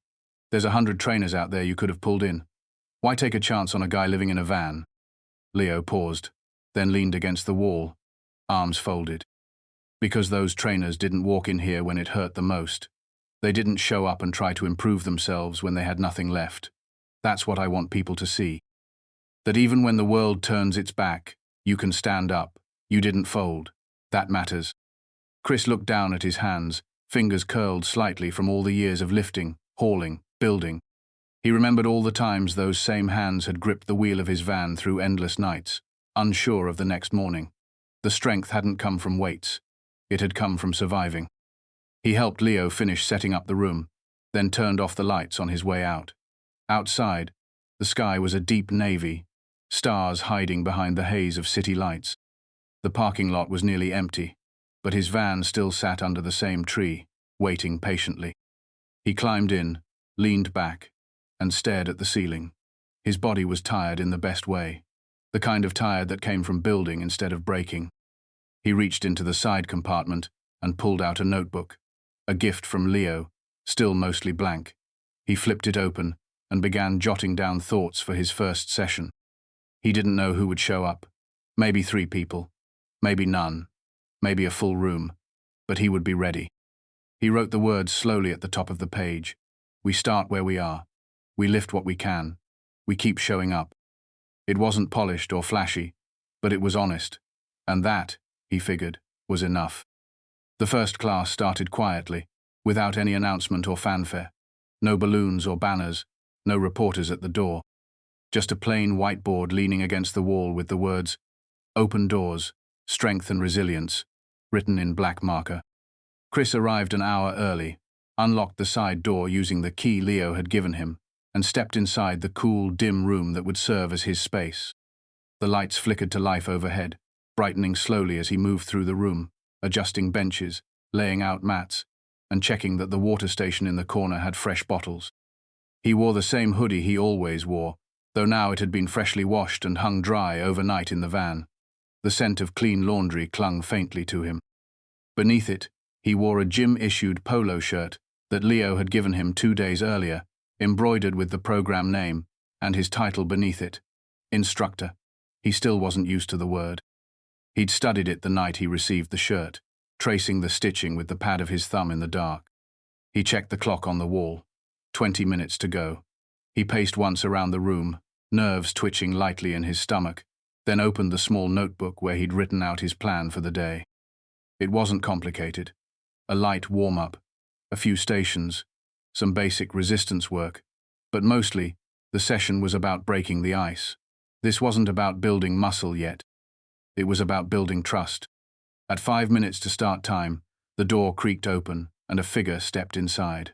There's 100 trainers out there you could have pulled in. Why take a chance on a guy living in a van?" Leo paused, then leaned against the wall, arms folded. "Because those trainers didn't walk in here when it hurt the most. They didn't show up and try to improve themselves when they had nothing left. That's what I want people to see. That even when the world turns its back, you can stand up. You didn't fold. That matters." Chris looked down at his hands, fingers curled slightly from all the years of lifting, hauling, building. He remembered all the times those same hands had gripped the wheel of his van through endless nights, unsure of the next morning. The strength hadn't come from weights. It had come from surviving. He helped Leo finish setting up the room, then turned off the lights on his way out. Outside, the sky was a deep navy, stars hiding behind the haze of city lights. The parking lot was nearly empty, but his van still sat under the same tree, waiting patiently. He climbed in, leaned back, and stared at the ceiling. His body was tired in the best way, the kind of tired that came from building instead of breaking. He reached into the side compartment and pulled out a notebook, a gift from Leo, still mostly blank. He flipped it open and began jotting down thoughts for his first session. He didn't know who would show up. Maybe 3 people, maybe none, maybe a full room, but he would be ready. He wrote the words slowly at the top of the page. "We start where we are. We lift what we can. We keep showing up." It wasn't polished or flashy, but it was honest. And that, he figured, was enough. The first class started quietly, without any announcement or fanfare. No balloons or banners, no reporters at the door. Just a plain whiteboard leaning against the wall with the words, "Open doors, strength and resilience," written in black marker. Chris arrived an hour early, unlocked the side door using the key Leo had given him, and stepped inside the cool, dim room that would serve as his space. The lights flickered to life overhead, brightening slowly as he moved through the room, adjusting benches, laying out mats, and checking that the water station in the corner had fresh bottles. He wore the same hoodie he always wore, though now it had been freshly washed and hung dry overnight in the van. The scent of clean laundry clung faintly to him. Beneath it, he wore a gym-issued polo shirt that Leo had given him 2 days earlier, embroidered with the program name and his title beneath it, instructor. He still wasn't used to the word. He'd studied it the night he received the shirt, tracing the stitching with the pad of his thumb in the dark. He checked the clock on the wall. 20 minutes to go. He paced once around the room, nerves twitching lightly in his stomach, then opened the small notebook where he'd written out his plan for the day. It wasn't complicated. A light warm-up, a few stations, some basic resistance work, but mostly, the session was about breaking the ice. This wasn't about building muscle yet. It was about building trust. At 5 minutes to start time, the door creaked open and a figure stepped inside.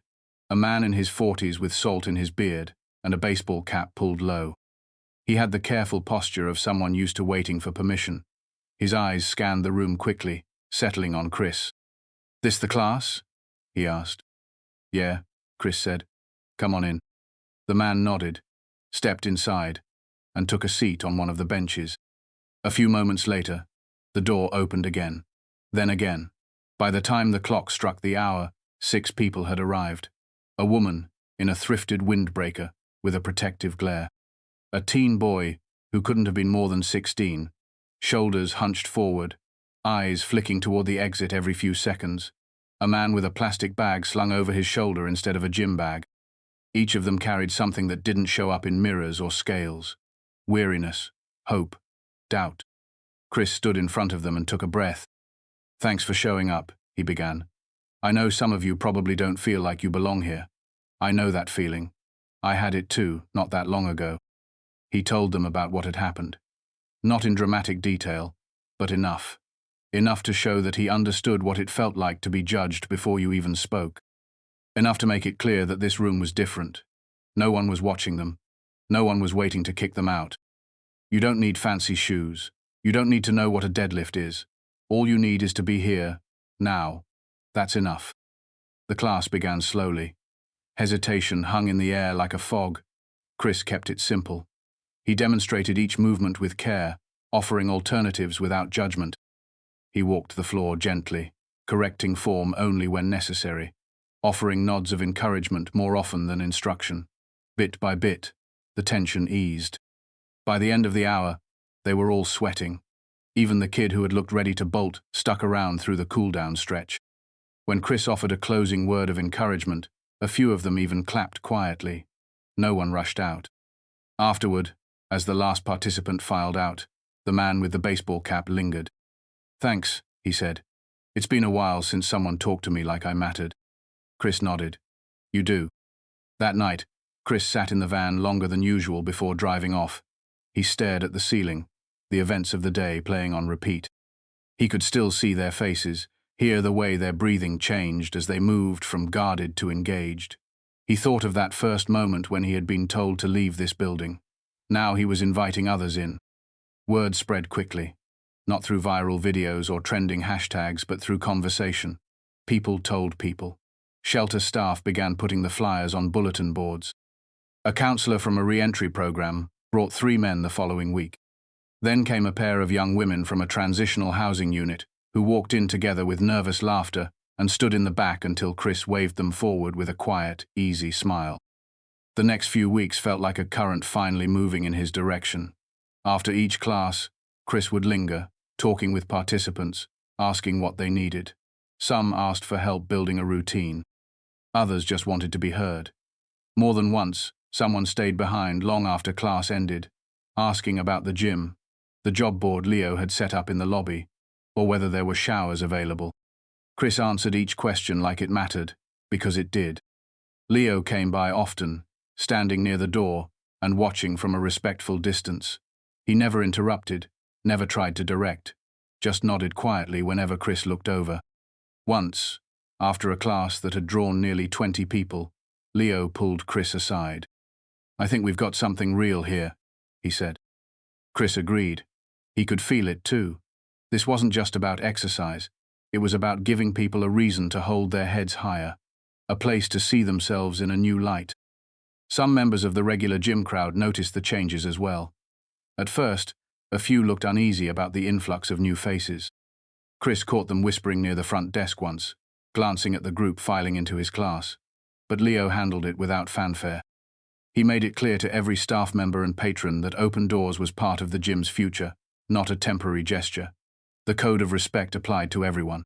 A man in his 40s with salt in his beard and a baseball cap pulled low. He had the careful posture of someone used to waiting for permission. His eyes scanned the room quickly, settling on Chris. "This the class?" he asked. "Yeah," Chris said. "Come on in." The man nodded, stepped inside, and took a seat on one of the benches. A few moments later, the door opened again, then again. By the time the clock struck the hour, 6 people had arrived. A woman, in a thrifted windbreaker, with a protective glare. A teen boy, who couldn't have been more than 16, shoulders hunched forward, eyes flicking toward the exit every few seconds. A man with a plastic bag slung over his shoulder instead of a gym bag. Each of them carried something that didn't show up in mirrors or scales. Weariness, hope, doubt. Chris stood in front of them and took a breath. "Thanks for showing up," he began. "I know some of you probably don't feel like you belong here. I know that feeling. I had it too, not that long ago." He told them about what had happened. Not in dramatic detail, but enough. Enough to show that he understood what it felt like to be judged before you even spoke. Enough to make it clear that this room was different. No one was watching them. No one was waiting to kick them out. You don't need fancy shoes. You don't need to know what a deadlift is. All you need is to be here, now. That's enough. The class began slowly. Hesitation hung in the air like a fog. Chris kept it simple. He demonstrated each movement with care, offering alternatives without judgment. He walked the floor gently, correcting form only when necessary, offering nods of encouragement more often than instruction. Bit by bit, the tension eased. By the end of the hour, they were all sweating. Even the kid who had looked ready to bolt stuck around through the cool-down stretch. When Chris offered a closing word of encouragement, a few of them even clapped quietly. No one rushed out. Afterward, as the last participant filed out, the man with the baseball cap lingered. "Thanks," he said. "It's been a while since someone talked to me like I mattered." Chris nodded. "You do." That night, Chris sat in the van longer than usual before driving off. He stared at the ceiling, the events of the day playing on repeat. He could still see their faces, hear the way their breathing changed as they moved from guarded to engaged. He thought of that first moment when he had been told to leave this building. Now he was inviting others in. Word spread quickly, not through viral videos or trending hashtags, but through conversation. People told people. Shelter staff began putting the flyers on bulletin boards. A counselor from a re-entry program brought 3 men the following week. Then came a pair of young women from a transitional housing unit who walked in together with nervous laughter and stood in the back until Chris waved them forward with a quiet, easy smile. The next few weeks felt like a current finally moving in his direction. After each class, Chris would linger, talking with participants, asking what they needed. Some asked for help building a routine. Others just wanted to be heard. More than once, someone stayed behind long after class ended, asking about the gym, the job board Leo had set up in the lobby, or whether there were showers available. Chris answered each question like it mattered, because it did. Leo came by often, standing near the door and watching from a respectful distance. He never interrupted, never tried to direct, just nodded quietly whenever Chris looked over. Once, after a class that had drawn nearly 20 people, Leo pulled Chris aside. "I think we've got something real here," he said. Chris agreed. He could feel it too. This wasn't just about exercise. It was about giving people a reason to hold their heads higher, a place to see themselves in a new light. Some members of the regular gym crowd noticed the changes as well. At first, a few looked uneasy about the influx of new faces. Chris caught them whispering near the front desk once, glancing at the group filing into his class. But Leo handled it without fanfare. He made it clear to every staff member and patron that open doors was part of the gym's future, not a temporary gesture. The code of respect applied to everyone.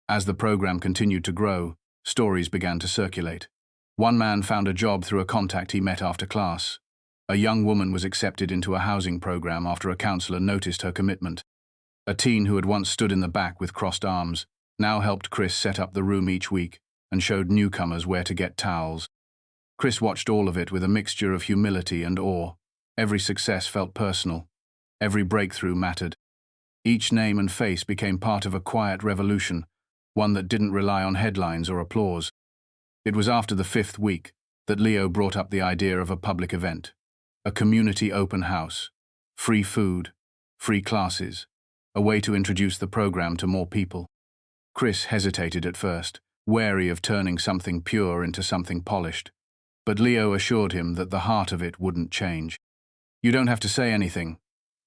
As the program continued to grow, stories began to circulate. One man found a job through a contact he met after class. A young woman was accepted into a housing program after a counselor noticed her commitment. A teen who had once stood in the back with crossed arms now helped Chris set up the room each week and showed newcomers where to get towels. Chris watched all of it with a mixture of humility and awe. Every success felt personal. Every breakthrough mattered. Each name and face became part of a quiet revolution, one that didn't rely on headlines or applause. It was after the 5th week that Leo brought up the idea of a public event, a community open house, free food, free classes, a way to introduce the program to more people. Chris hesitated at first, wary of turning something pure into something polished. But Leo assured him that the heart of it wouldn't change. "You don't have to say anything,"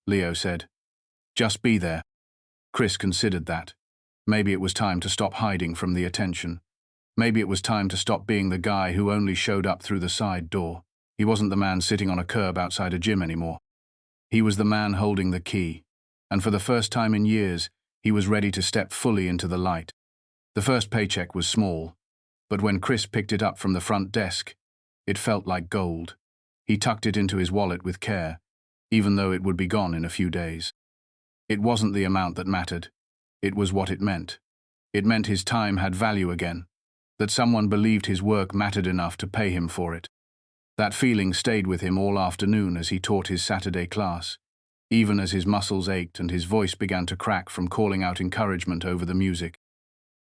Leo said. "Just be there." Chris considered that. Maybe it was time to stop hiding from the attention. Maybe it was time to stop being the guy who only showed up through the side door. He wasn't the man sitting on a curb outside a gym anymore. He was the man holding the key. And for the first time in years, he was ready to step fully into the light. The first paycheck was small, but when Chris picked it up from the front desk, it felt like gold. He tucked it into his wallet with care, even though it would be gone in a few days. It wasn't the amount that mattered. It was what it meant. It meant his time had value again, that someone believed his work mattered enough to pay him for it. That feeling stayed with him all afternoon as he taught his Saturday class, even as his muscles ached and his voice began to crack from calling out encouragement over the music.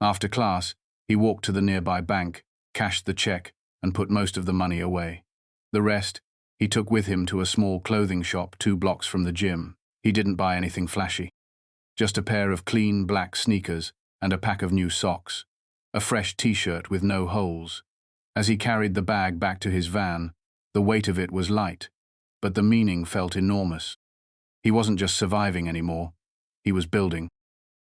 After class, he walked to the nearby bank, cashed the check, and put most of the money away. The rest, he took with him to a small clothing shop 2 blocks from the gym. He didn't buy anything flashy. Just a pair of clean black sneakers and a pack of new socks, a fresh t-shirt with no holes. As he carried the bag back to his van, the weight of it was light, but the meaning felt enormous. He wasn't just surviving anymore, he was building.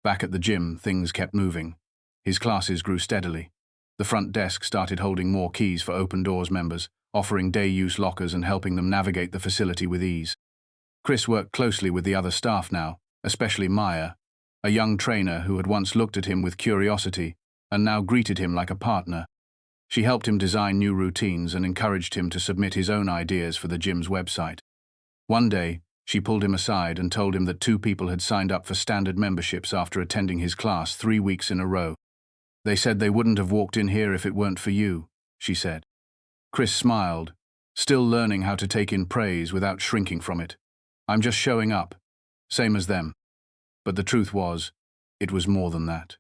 Back at the gym, things kept moving. His classes grew steadily. The front desk started holding more keys for Open Doors members, offering day-use lockers and helping them navigate the facility with ease. Chris worked closely with the other staff now, especially Maya, a young trainer who had once looked at him with curiosity and now greeted him like a partner. She helped him design new routines and encouraged him to submit his own ideas for the gym's website. One day, she pulled him aside and told him that 2 people had signed up for standard memberships after attending his class 3 weeks in a row. "They said they wouldn't have walked in here if it weren't for you," she said. Chris smiled, still learning how to take in praise without shrinking from it. "I'm just showing up, same as them." But the truth was, it was more than that.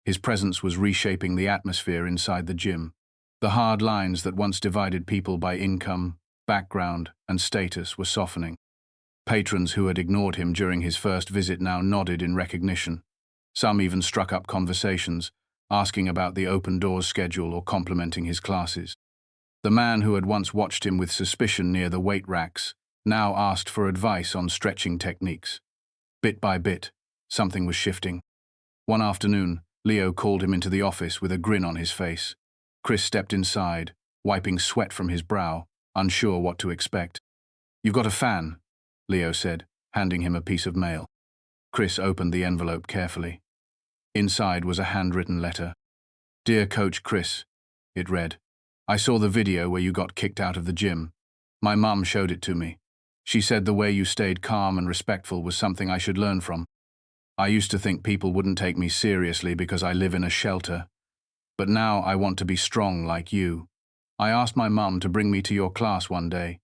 His presence was reshaping the atmosphere inside the gym. The hard lines that once divided people by income, background, and status were softening. Patrons who had ignored him during his first visit now nodded in recognition. Some even struck up conversations, asking about the Open Doors schedule or complimenting his classes. The man who had once watched him with suspicion near the weight racks now asked for advice on stretching techniques. Bit by bit, something was shifting. One afternoon, Leo called him into the office with a grin on his face. Chris stepped inside, wiping sweat from his brow, unsure what to expect. "You've got a fan," Leo said, handing him a piece of mail. Chris opened the envelope carefully. Inside was a handwritten letter. "Dear Coach Chris," it read, "I saw the video where you got kicked out of the gym. My mum showed it to me. She said the way you stayed calm and respectful was something I should learn from. I used to think people wouldn't take me seriously because I live in a shelter. But now I want to be strong like you. I asked my mum to bring me to your class one day.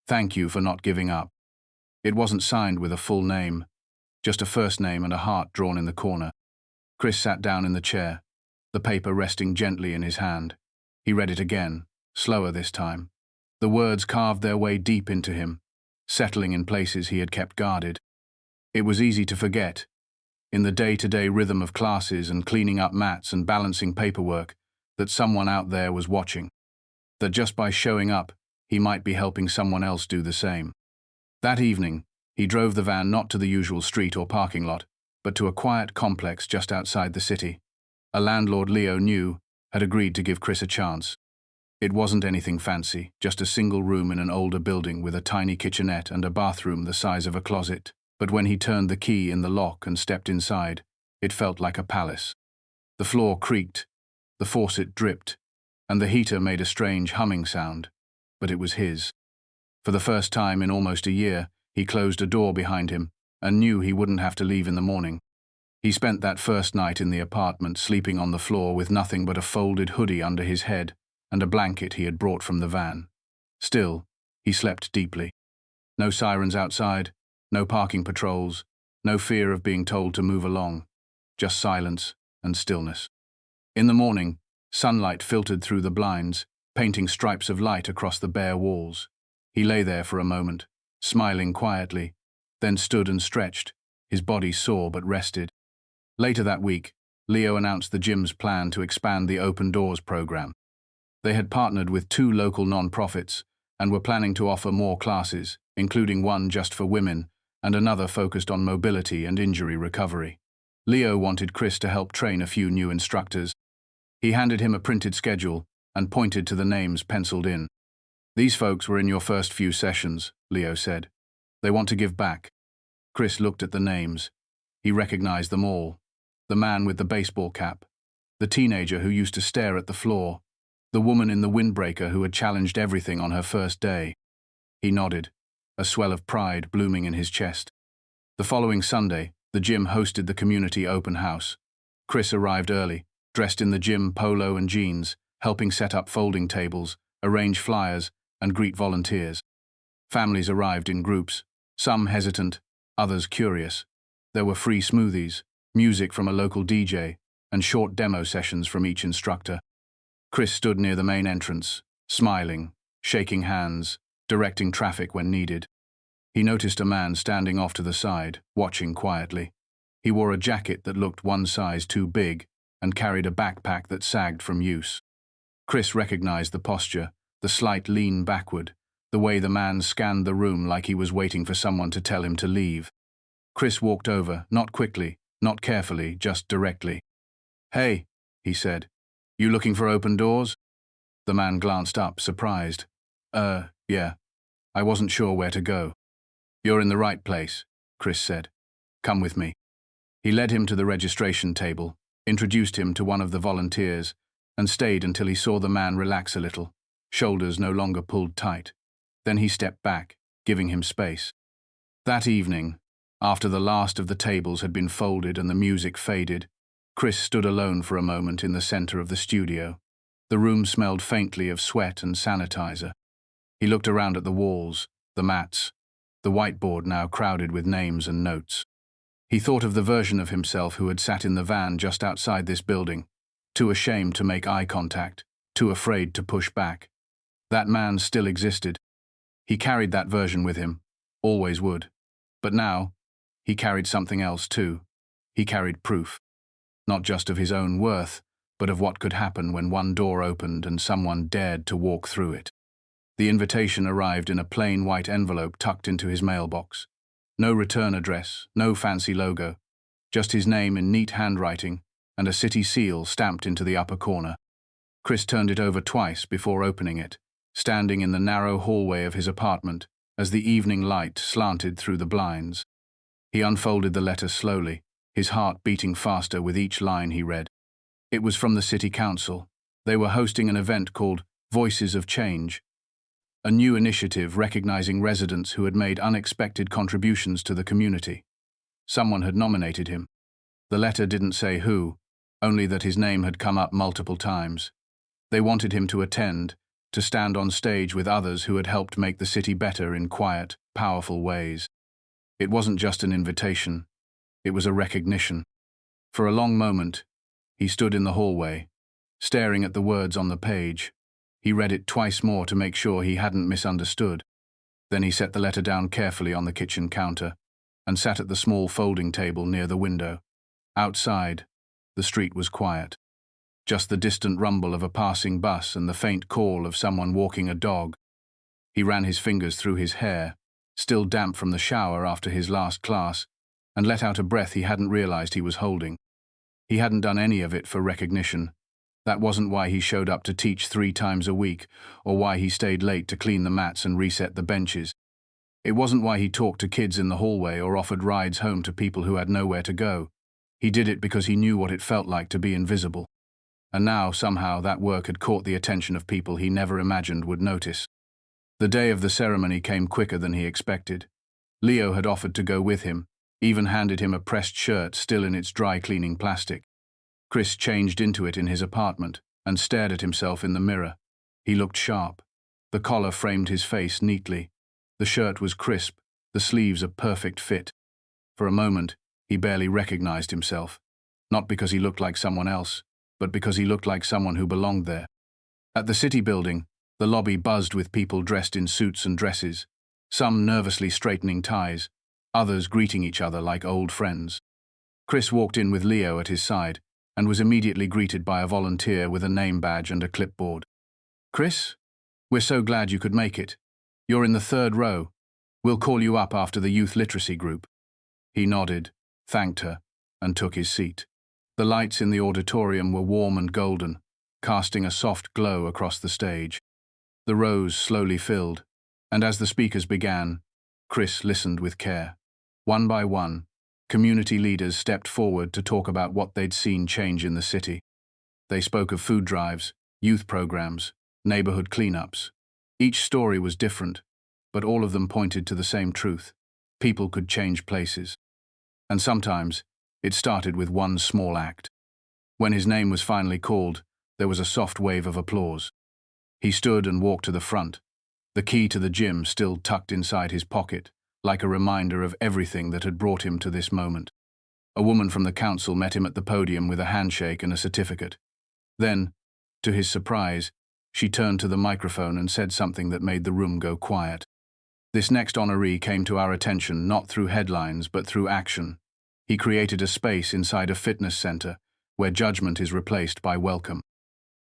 Thank you for not giving up." It wasn't signed with a full name, just a first name and a heart drawn in the corner. Chris sat down in the chair, the paper resting gently in his hand. He read it again, slower this time. The words carved their way deep into him, settling in places he had kept guarded. It was easy to forget, in the day-to-day rhythm of classes and cleaning up mats and balancing paperwork, that someone out there was watching. That just by showing up, he might be helping someone else do the same. That evening, he drove the van not to the usual street or parking lot, but to a quiet complex just outside the city. A landlord Leo knew had agreed to give Chris a chance. It wasn't anything fancy, just a single room in an older building with a tiny kitchenette and a bathroom the size of a closet. But when he turned the key in the lock and stepped inside, it felt like a palace. The floor creaked, the faucet dripped, and the heater made a strange humming sound, but it was his. For the first time in almost a year, he closed a door behind him and knew he wouldn't have to leave in the morning. He spent that first night in the apartment sleeping on the floor with nothing but a folded hoodie under his head and a blanket he had brought from the van. Still, he slept deeply. No sirens outside, no parking patrols, no fear of being told to move along, just silence and stillness. In the morning, sunlight filtered through the blinds, painting stripes of light across the bare walls. He lay there for a moment, smiling quietly, then stood and stretched, his body sore but rested. Later that week, Leo announced the gym's plan to expand the Open Doors program. They had partnered with 2 local non-profits and were planning to offer more classes, including one just for women and another focused on mobility and injury recovery. Leo wanted Chris to help train a few new instructors. He handed him a printed schedule and pointed to the names penciled in. "These folks were in your first few sessions," Leo said. "They want to give back." Chris looked at the names. He recognized them all. The man with the baseball cap, the teenager who used to stare at the floor, the woman in the windbreaker who had challenged everything on her first day. He nodded, a swell of pride blooming in his chest. The following Sunday, The gym hosted the community open house. Chris arrived early, dressed in the gym polo and jeans, helping set up folding tables, arrange flyers, and greet volunteers. Families arrived in groups, some hesitant, others curious. There were free smoothies, music from a local DJ, and short demo sessions from each instructor. Chris stood near the main entrance, smiling, shaking hands, directing traffic when needed. He noticed a man standing off to the side, watching quietly. He wore a jacket that looked one size too big and carried a backpack that sagged from use. Chris recognized the posture, the slight lean backward, the way the man scanned the room like he was waiting for someone to tell him to leave. Chris walked over, not quickly, not carefully, just directly. "Hey," he said, "you looking for open doors?" The man glanced up, surprised. Yeah. I wasn't sure where to go." "You're in the right place," Chris said. "Come with me." He led him to the registration table, introduced him to one of the volunteers, and stayed until he saw the man relax a little, shoulders no longer pulled tight. Then he stepped back, giving him space. That evening, after the last of the tables had been folded and the music faded, Chris stood alone for a moment in the center of the studio. The room smelled faintly of sweat and sanitizer. He looked around at the walls, the mats, the whiteboard now crowded with names and notes. He thought of the version of himself who had sat in the van just outside this building, too ashamed to make eye contact, too afraid to push back. That man still existed. He carried that version with him, always would. But now, he carried something else too. He carried proof, not just of his own worth, but of what could happen when one door opened and someone dared to walk through it. The invitation arrived in a plain white envelope tucked into his mailbox. No return address, no fancy logo, just his name in neat handwriting and a city seal stamped into the upper corner. Chris turned it over twice before opening it, standing in the narrow hallway of his apartment as the evening light slanted through the blinds. He unfolded the letter slowly, his heart beating faster with each line he read. It was from the city council. They were hosting an event called Voices of Change, a new initiative recognizing residents who had made unexpected contributions to the community. Someone had nominated him. The letter didn't say who, only that his name had come up multiple times. They wanted him to attend, to stand on stage with others who had helped make the city better in quiet, powerful ways. It wasn't just an invitation, it was a recognition. For a long moment, he stood in the hallway, staring at the words on the page. He read it twice more to make sure he hadn't misunderstood. Then he set the letter down carefully on the kitchen counter and sat at the small folding table near the window. Outside, the street was quiet. Just the distant rumble of a passing bus and the faint call of someone walking a dog. He ran his fingers through his hair, still damp from the shower after his last class, and let out a breath he hadn't realized he was holding. He hadn't done any of it for recognition. That wasn't why he showed up to teach 3 times a week, or why he stayed late to clean the mats and reset the benches. It wasn't why he talked to kids in the hallway or offered rides home to people who had nowhere to go. He did it because he knew what it felt like to be invisible. And now, somehow, that work had caught the attention of people he never imagined would notice. The day of the ceremony came quicker than he expected. Leo had offered to go with him, even handed him a pressed shirt still in its dry-cleaning plastic. Chris changed into it in his apartment and stared at himself in the mirror. He looked sharp. The collar framed his face neatly. The shirt was crisp, the sleeves a perfect fit. For a moment, he barely recognized himself, not because he looked like someone else, but because he looked like someone who belonged there. At the city building, the lobby buzzed with people dressed in suits and dresses, some nervously straightening ties, others greeting each other like old friends. Chris walked in with Leo at his side and was immediately greeted by a volunteer with a name badge and a clipboard. "Chris, we're so glad you could make it. You're in the 3rd row. We'll call you up after the youth literacy group." He nodded, thanked her, and took his seat. The lights in the auditorium were warm and golden, casting a soft glow across the stage. The rows slowly filled, and as the speakers began, Chris listened with care. One by one, community leaders stepped forward to talk about what they'd seen change in the city. They spoke of food drives, youth programs, neighborhood cleanups. Each story was different, but all of them pointed to the same truth. People could change places. And sometimes it started with one small act. When his name was finally called, there was a soft wave of applause. He stood and walked to the front, the key to the gym still tucked inside his pocket, like a reminder of everything that had brought him to this moment. A woman from the council met him at the podium with a handshake and a certificate. Then, to his surprise, she turned to the microphone and said something that made the room go quiet. This next honoree came to our attention not through headlines but through action. He created a space inside a fitness center where judgment is replaced by welcome.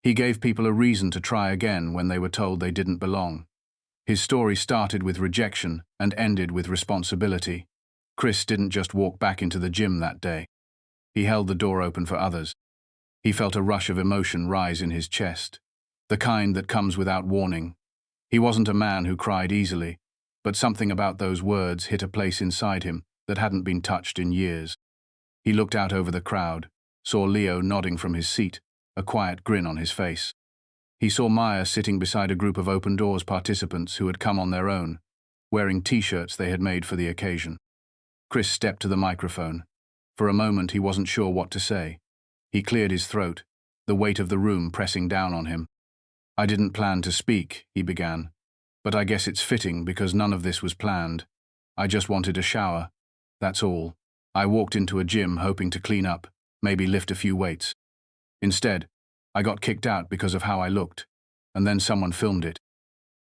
He gave people a reason to try again when they were told they didn't belong. His story started with rejection and ended with responsibility. Chris didn't just walk back into the gym that day. He held the door open for others. He felt a rush of emotion rise in his chest, the kind that comes without warning. He wasn't a man who cried easily, but something about those words hit a place inside him that hadn't been touched in years. He looked out over the crowd, saw Leo nodding from his seat, a quiet grin on his face. He saw Maya sitting beside a group of Open Doors participants who had come on their own, wearing t-shirts they had made for the occasion. Chris stepped to the microphone. For a moment he wasn't sure what to say. He cleared his throat, the weight of the room pressing down on him. "I didn't plan to speak," he began, "but I guess it's fitting because none of this was planned. I just wanted a shower. That's all. I walked into a gym hoping to clean up, maybe lift a few weights. Instead, I got kicked out because of how I looked, and then someone filmed it.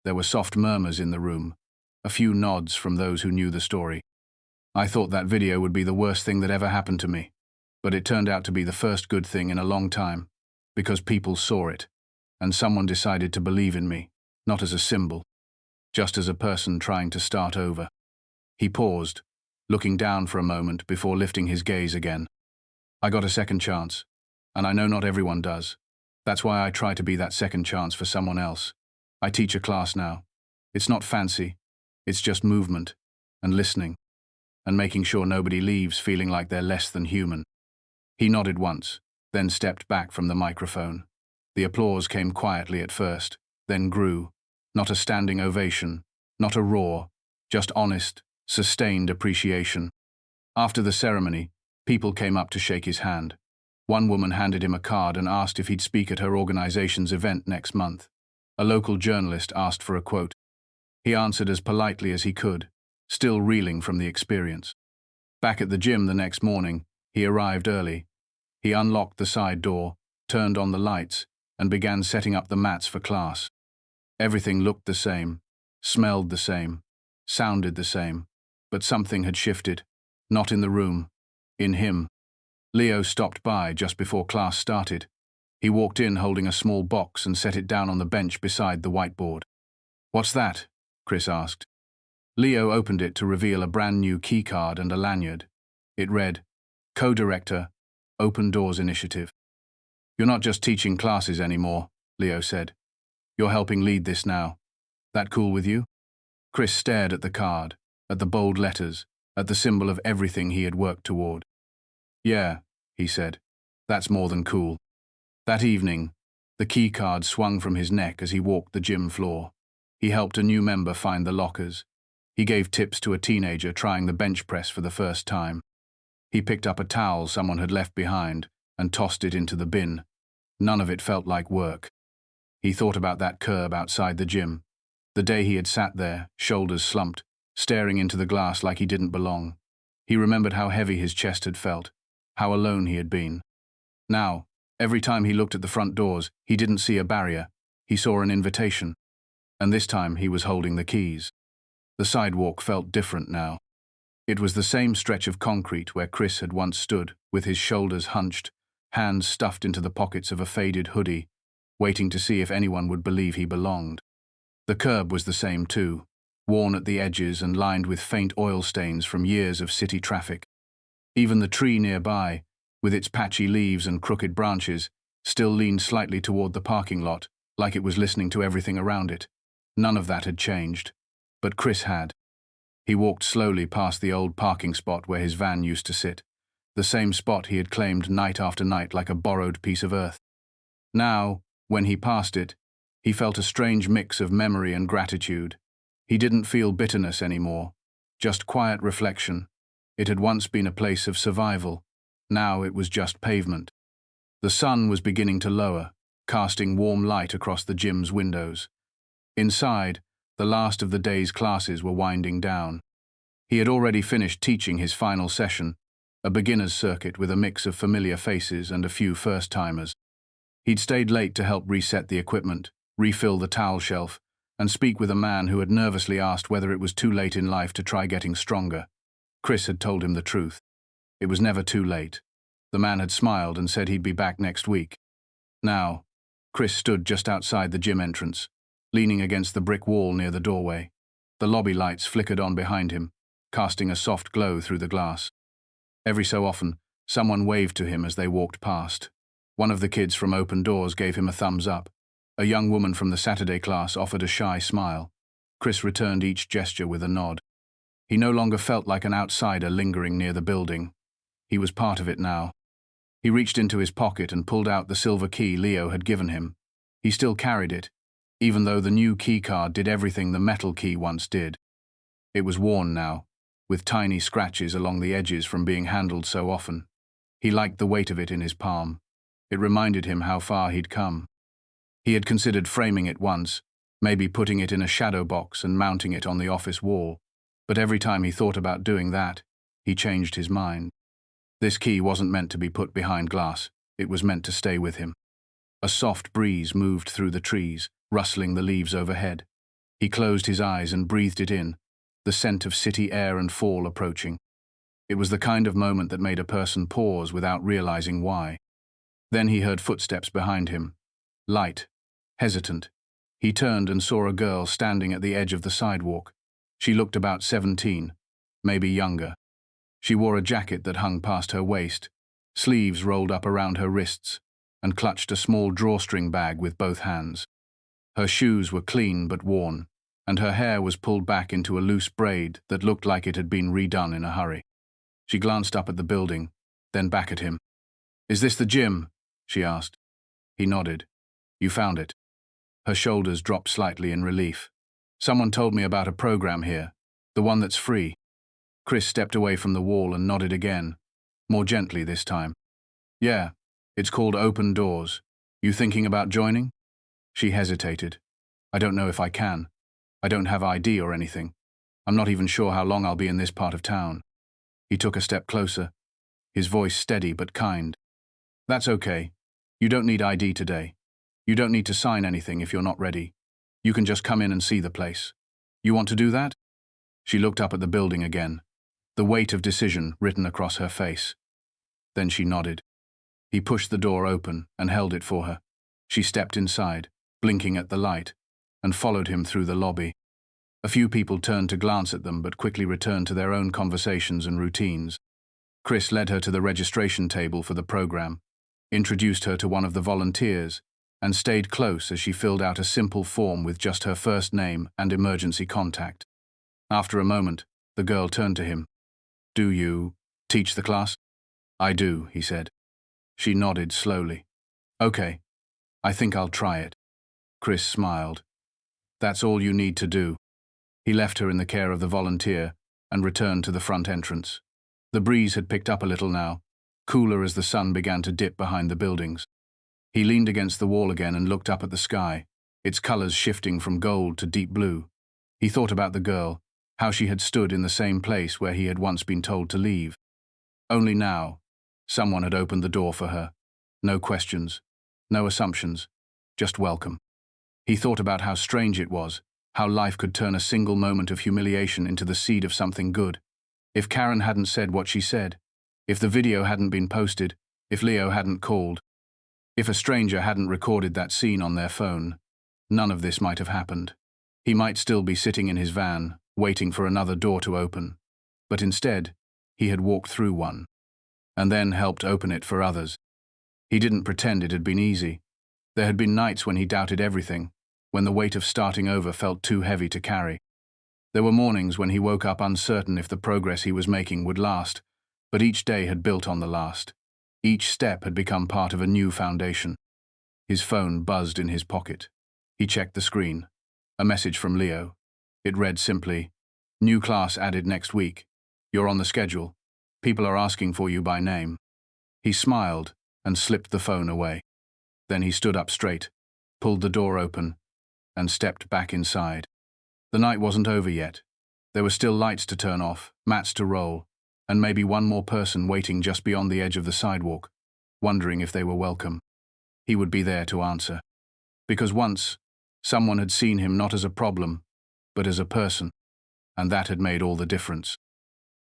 There were soft murmurs in the room, a few nods from those who knew the story. I thought that video would be the worst thing that ever happened to me, but it turned out to be the first good thing in a long time, because people saw it, and someone decided to believe in me, not as a symbol, just as a person trying to start over." He paused, looking down for a moment before lifting his gaze again. "I got a second chance, and I know not everyone does. That's why I try to be that second chance for someone else. I teach a class now. It's not fancy. It's just movement, and listening, and making sure nobody leaves feeling like they're less than human." He nodded once, then stepped back from the microphone. The applause came quietly at first, then grew. Not a standing ovation, not a roar, just honest, sustained appreciation. After the ceremony, people came up to shake his hand. One woman handed him a card and asked if he'd speak at her organization's event next month. A local journalist asked for a quote. He answered as politely as he could, still reeling from the experience. Back at the gym the next morning, he arrived early. He unlocked the side door, turned on the lights, and began setting up the mats for class. Everything looked the same, smelled the same, sounded the same, but something had shifted, not in the room, in him. Leo stopped by just before class started. He walked in holding a small box and set it down on the bench beside the whiteboard. "What's that?" Chris asked. Leo opened it to reveal a brand new keycard and a lanyard. It read, "Co-Director, Open Doors Initiative." "You're not just teaching classes anymore," Leo said. "You're helping lead this now. That cool with you?" Chris stared at the card, at the bold letters, at the symbol of everything he had worked toward. "Yeah," he said, "that's more than cool." That evening, the keycard swung from his neck as he walked the gym floor. He helped a new member find the lockers. He gave tips to a teenager trying the bench press for the first time. He picked up a towel someone had left behind and tossed it into the bin. None of it felt like work. He thought about that curb outside the gym, the day he had sat there, shoulders slumped, staring into the glass like he didn't belong. He remembered how heavy his chest had felt, how alone he had been. Now, every time he looked at the front doors, he didn't see a barrier. He saw an invitation. And this time he was holding the keys. The sidewalk felt different now. It was the same stretch of concrete where Chris had once stood, with his shoulders hunched, hands stuffed into the pockets of a faded hoodie, waiting to see if anyone would believe he belonged. The curb was the same too, worn at the edges and lined with faint oil stains from years of city traffic. Even the tree nearby, with its patchy leaves and crooked branches, still leaned slightly toward the parking lot, like it was listening to everything around it. None of that had changed, but Chris had. He walked slowly past the old parking spot where his van used to sit, the same spot he had claimed night after night like a borrowed piece of earth. Now, when he passed it, he felt a strange mix of memory and gratitude. He didn't feel bitterness anymore, just quiet reflection. It had once been a place of survival. Now it was just pavement. The sun was beginning to lower, casting warm light across the gym's windows. Inside, the last of the day's classes were winding down. He had already finished teaching his final session, a beginner's circuit with a mix of familiar faces and a few first-timers. He'd stayed late to help reset the equipment, refill the towel shelf, and speak with a man who had nervously asked whether it was too late in life to try getting stronger. Chris had told him the truth. It was never too late. The man had smiled and said he'd be back next week. Now, Chris stood just outside the gym entrance, leaning against the brick wall near the doorway. The lobby lights flickered on behind him, casting a soft glow through the glass. Every so often, someone waved to him as they walked past. One of the kids from Open Doors gave him a thumbs up. A young woman from the Saturday class offered a shy smile. Chris returned each gesture with a nod. He no longer felt like an outsider lingering near the building. He was part of it now. He reached into his pocket and pulled out the silver key Leo had given him. He still carried it, even though the new key card did everything the metal key once did. It was worn now, with tiny scratches along the edges from being handled so often. He liked the weight of it in his palm. It reminded him how far he'd come. He had considered framing it once, maybe putting it in a shadow box and mounting it on the office wall, but every time he thought about doing that, he changed his mind. This key wasn't meant to be put behind glass, it was meant to stay with him. A soft breeze moved through the trees, rustling the leaves overhead. He closed his eyes and breathed it in, the scent of city air and fall approaching. It was the kind of moment that made a person pause without realizing why. Then he heard footsteps behind him. Light, hesitant. He turned and saw a girl standing at the edge of the sidewalk. She looked about 17, maybe younger. She wore a jacket that hung past her waist, sleeves rolled up around her wrists, and clutched a small drawstring bag with both hands. Her shoes were clean but worn, and her hair was pulled back into a loose braid that looked like it had been redone in a hurry. She glanced up at the building, then back at him. "Is this the gym?" she asked. He nodded. "You found it." Her shoulders dropped slightly in relief. "Someone told me about a program here, the one that's free." Chris stepped away from the wall and nodded again, more gently this time. "Yeah, it's called Open Doors. You thinking about joining?" She hesitated. "I don't know if I can. I don't have ID or anything. I'm not even sure how long I'll be in this part of town." He took a step closer, his voice steady but kind. "That's okay. You don't need ID today. You don't need to sign anything if you're not ready. You can just come in and see the place. You want to do that?" She looked up at the building again, the weight of decision written across her face. Then she nodded. He pushed the door open and held it for her. She stepped inside, blinking at the light, and followed him through the lobby. A few people turned to glance at them but quickly returned to their own conversations and routines. Chris led her to the registration table for the program, introduced her to one of the volunteers, and stayed close as she filled out a simple form with just her first name and emergency contact. After a moment, the girl turned to him. "Do you teach the class?" "I do," he said. She nodded slowly. "Okay, I think I'll try it." Chris smiled. "That's all you need to do." He left her in the care of the volunteer and returned to the front entrance. The breeze had picked up a little now, cooler as the sun began to dip behind the buildings. He leaned against the wall again and looked up at the sky, its colors shifting from gold to deep blue. He thought about the girl, how she had stood in the same place where he had once been told to leave. Only now, someone had opened the door for her. No questions, no assumptions, just welcome. He thought about how strange it was, how life could turn a single moment of humiliation into the seed of something good. If Karen hadn't said what she said, if the video hadn't been posted, if Leo hadn't called, if a stranger hadn't recorded that scene on their phone, none of this might have happened. He might still be sitting in his van, waiting for another door to open. But instead, he had walked through one, and then helped open it for others. He didn't pretend it had been easy. There had been nights when he doubted everything, when the weight of starting over felt too heavy to carry. There were mornings when he woke up uncertain if the progress he was making would last, but each day had built on the last. Each step had become part of a new foundation. His phone buzzed in his pocket. He checked the screen. A message from Leo. It read simply, "New class added next week. You're on the schedule. People are asking for you by name." He smiled and slipped the phone away. Then he stood up straight, pulled the door open, and stepped back inside. The night wasn't over yet. There were still lights to turn off, mats to roll, and maybe one more person waiting just beyond the edge of the sidewalk, wondering if they were welcome. He would be there to answer. Because once, someone had seen him not as a problem, but as a person, and that had made all the difference.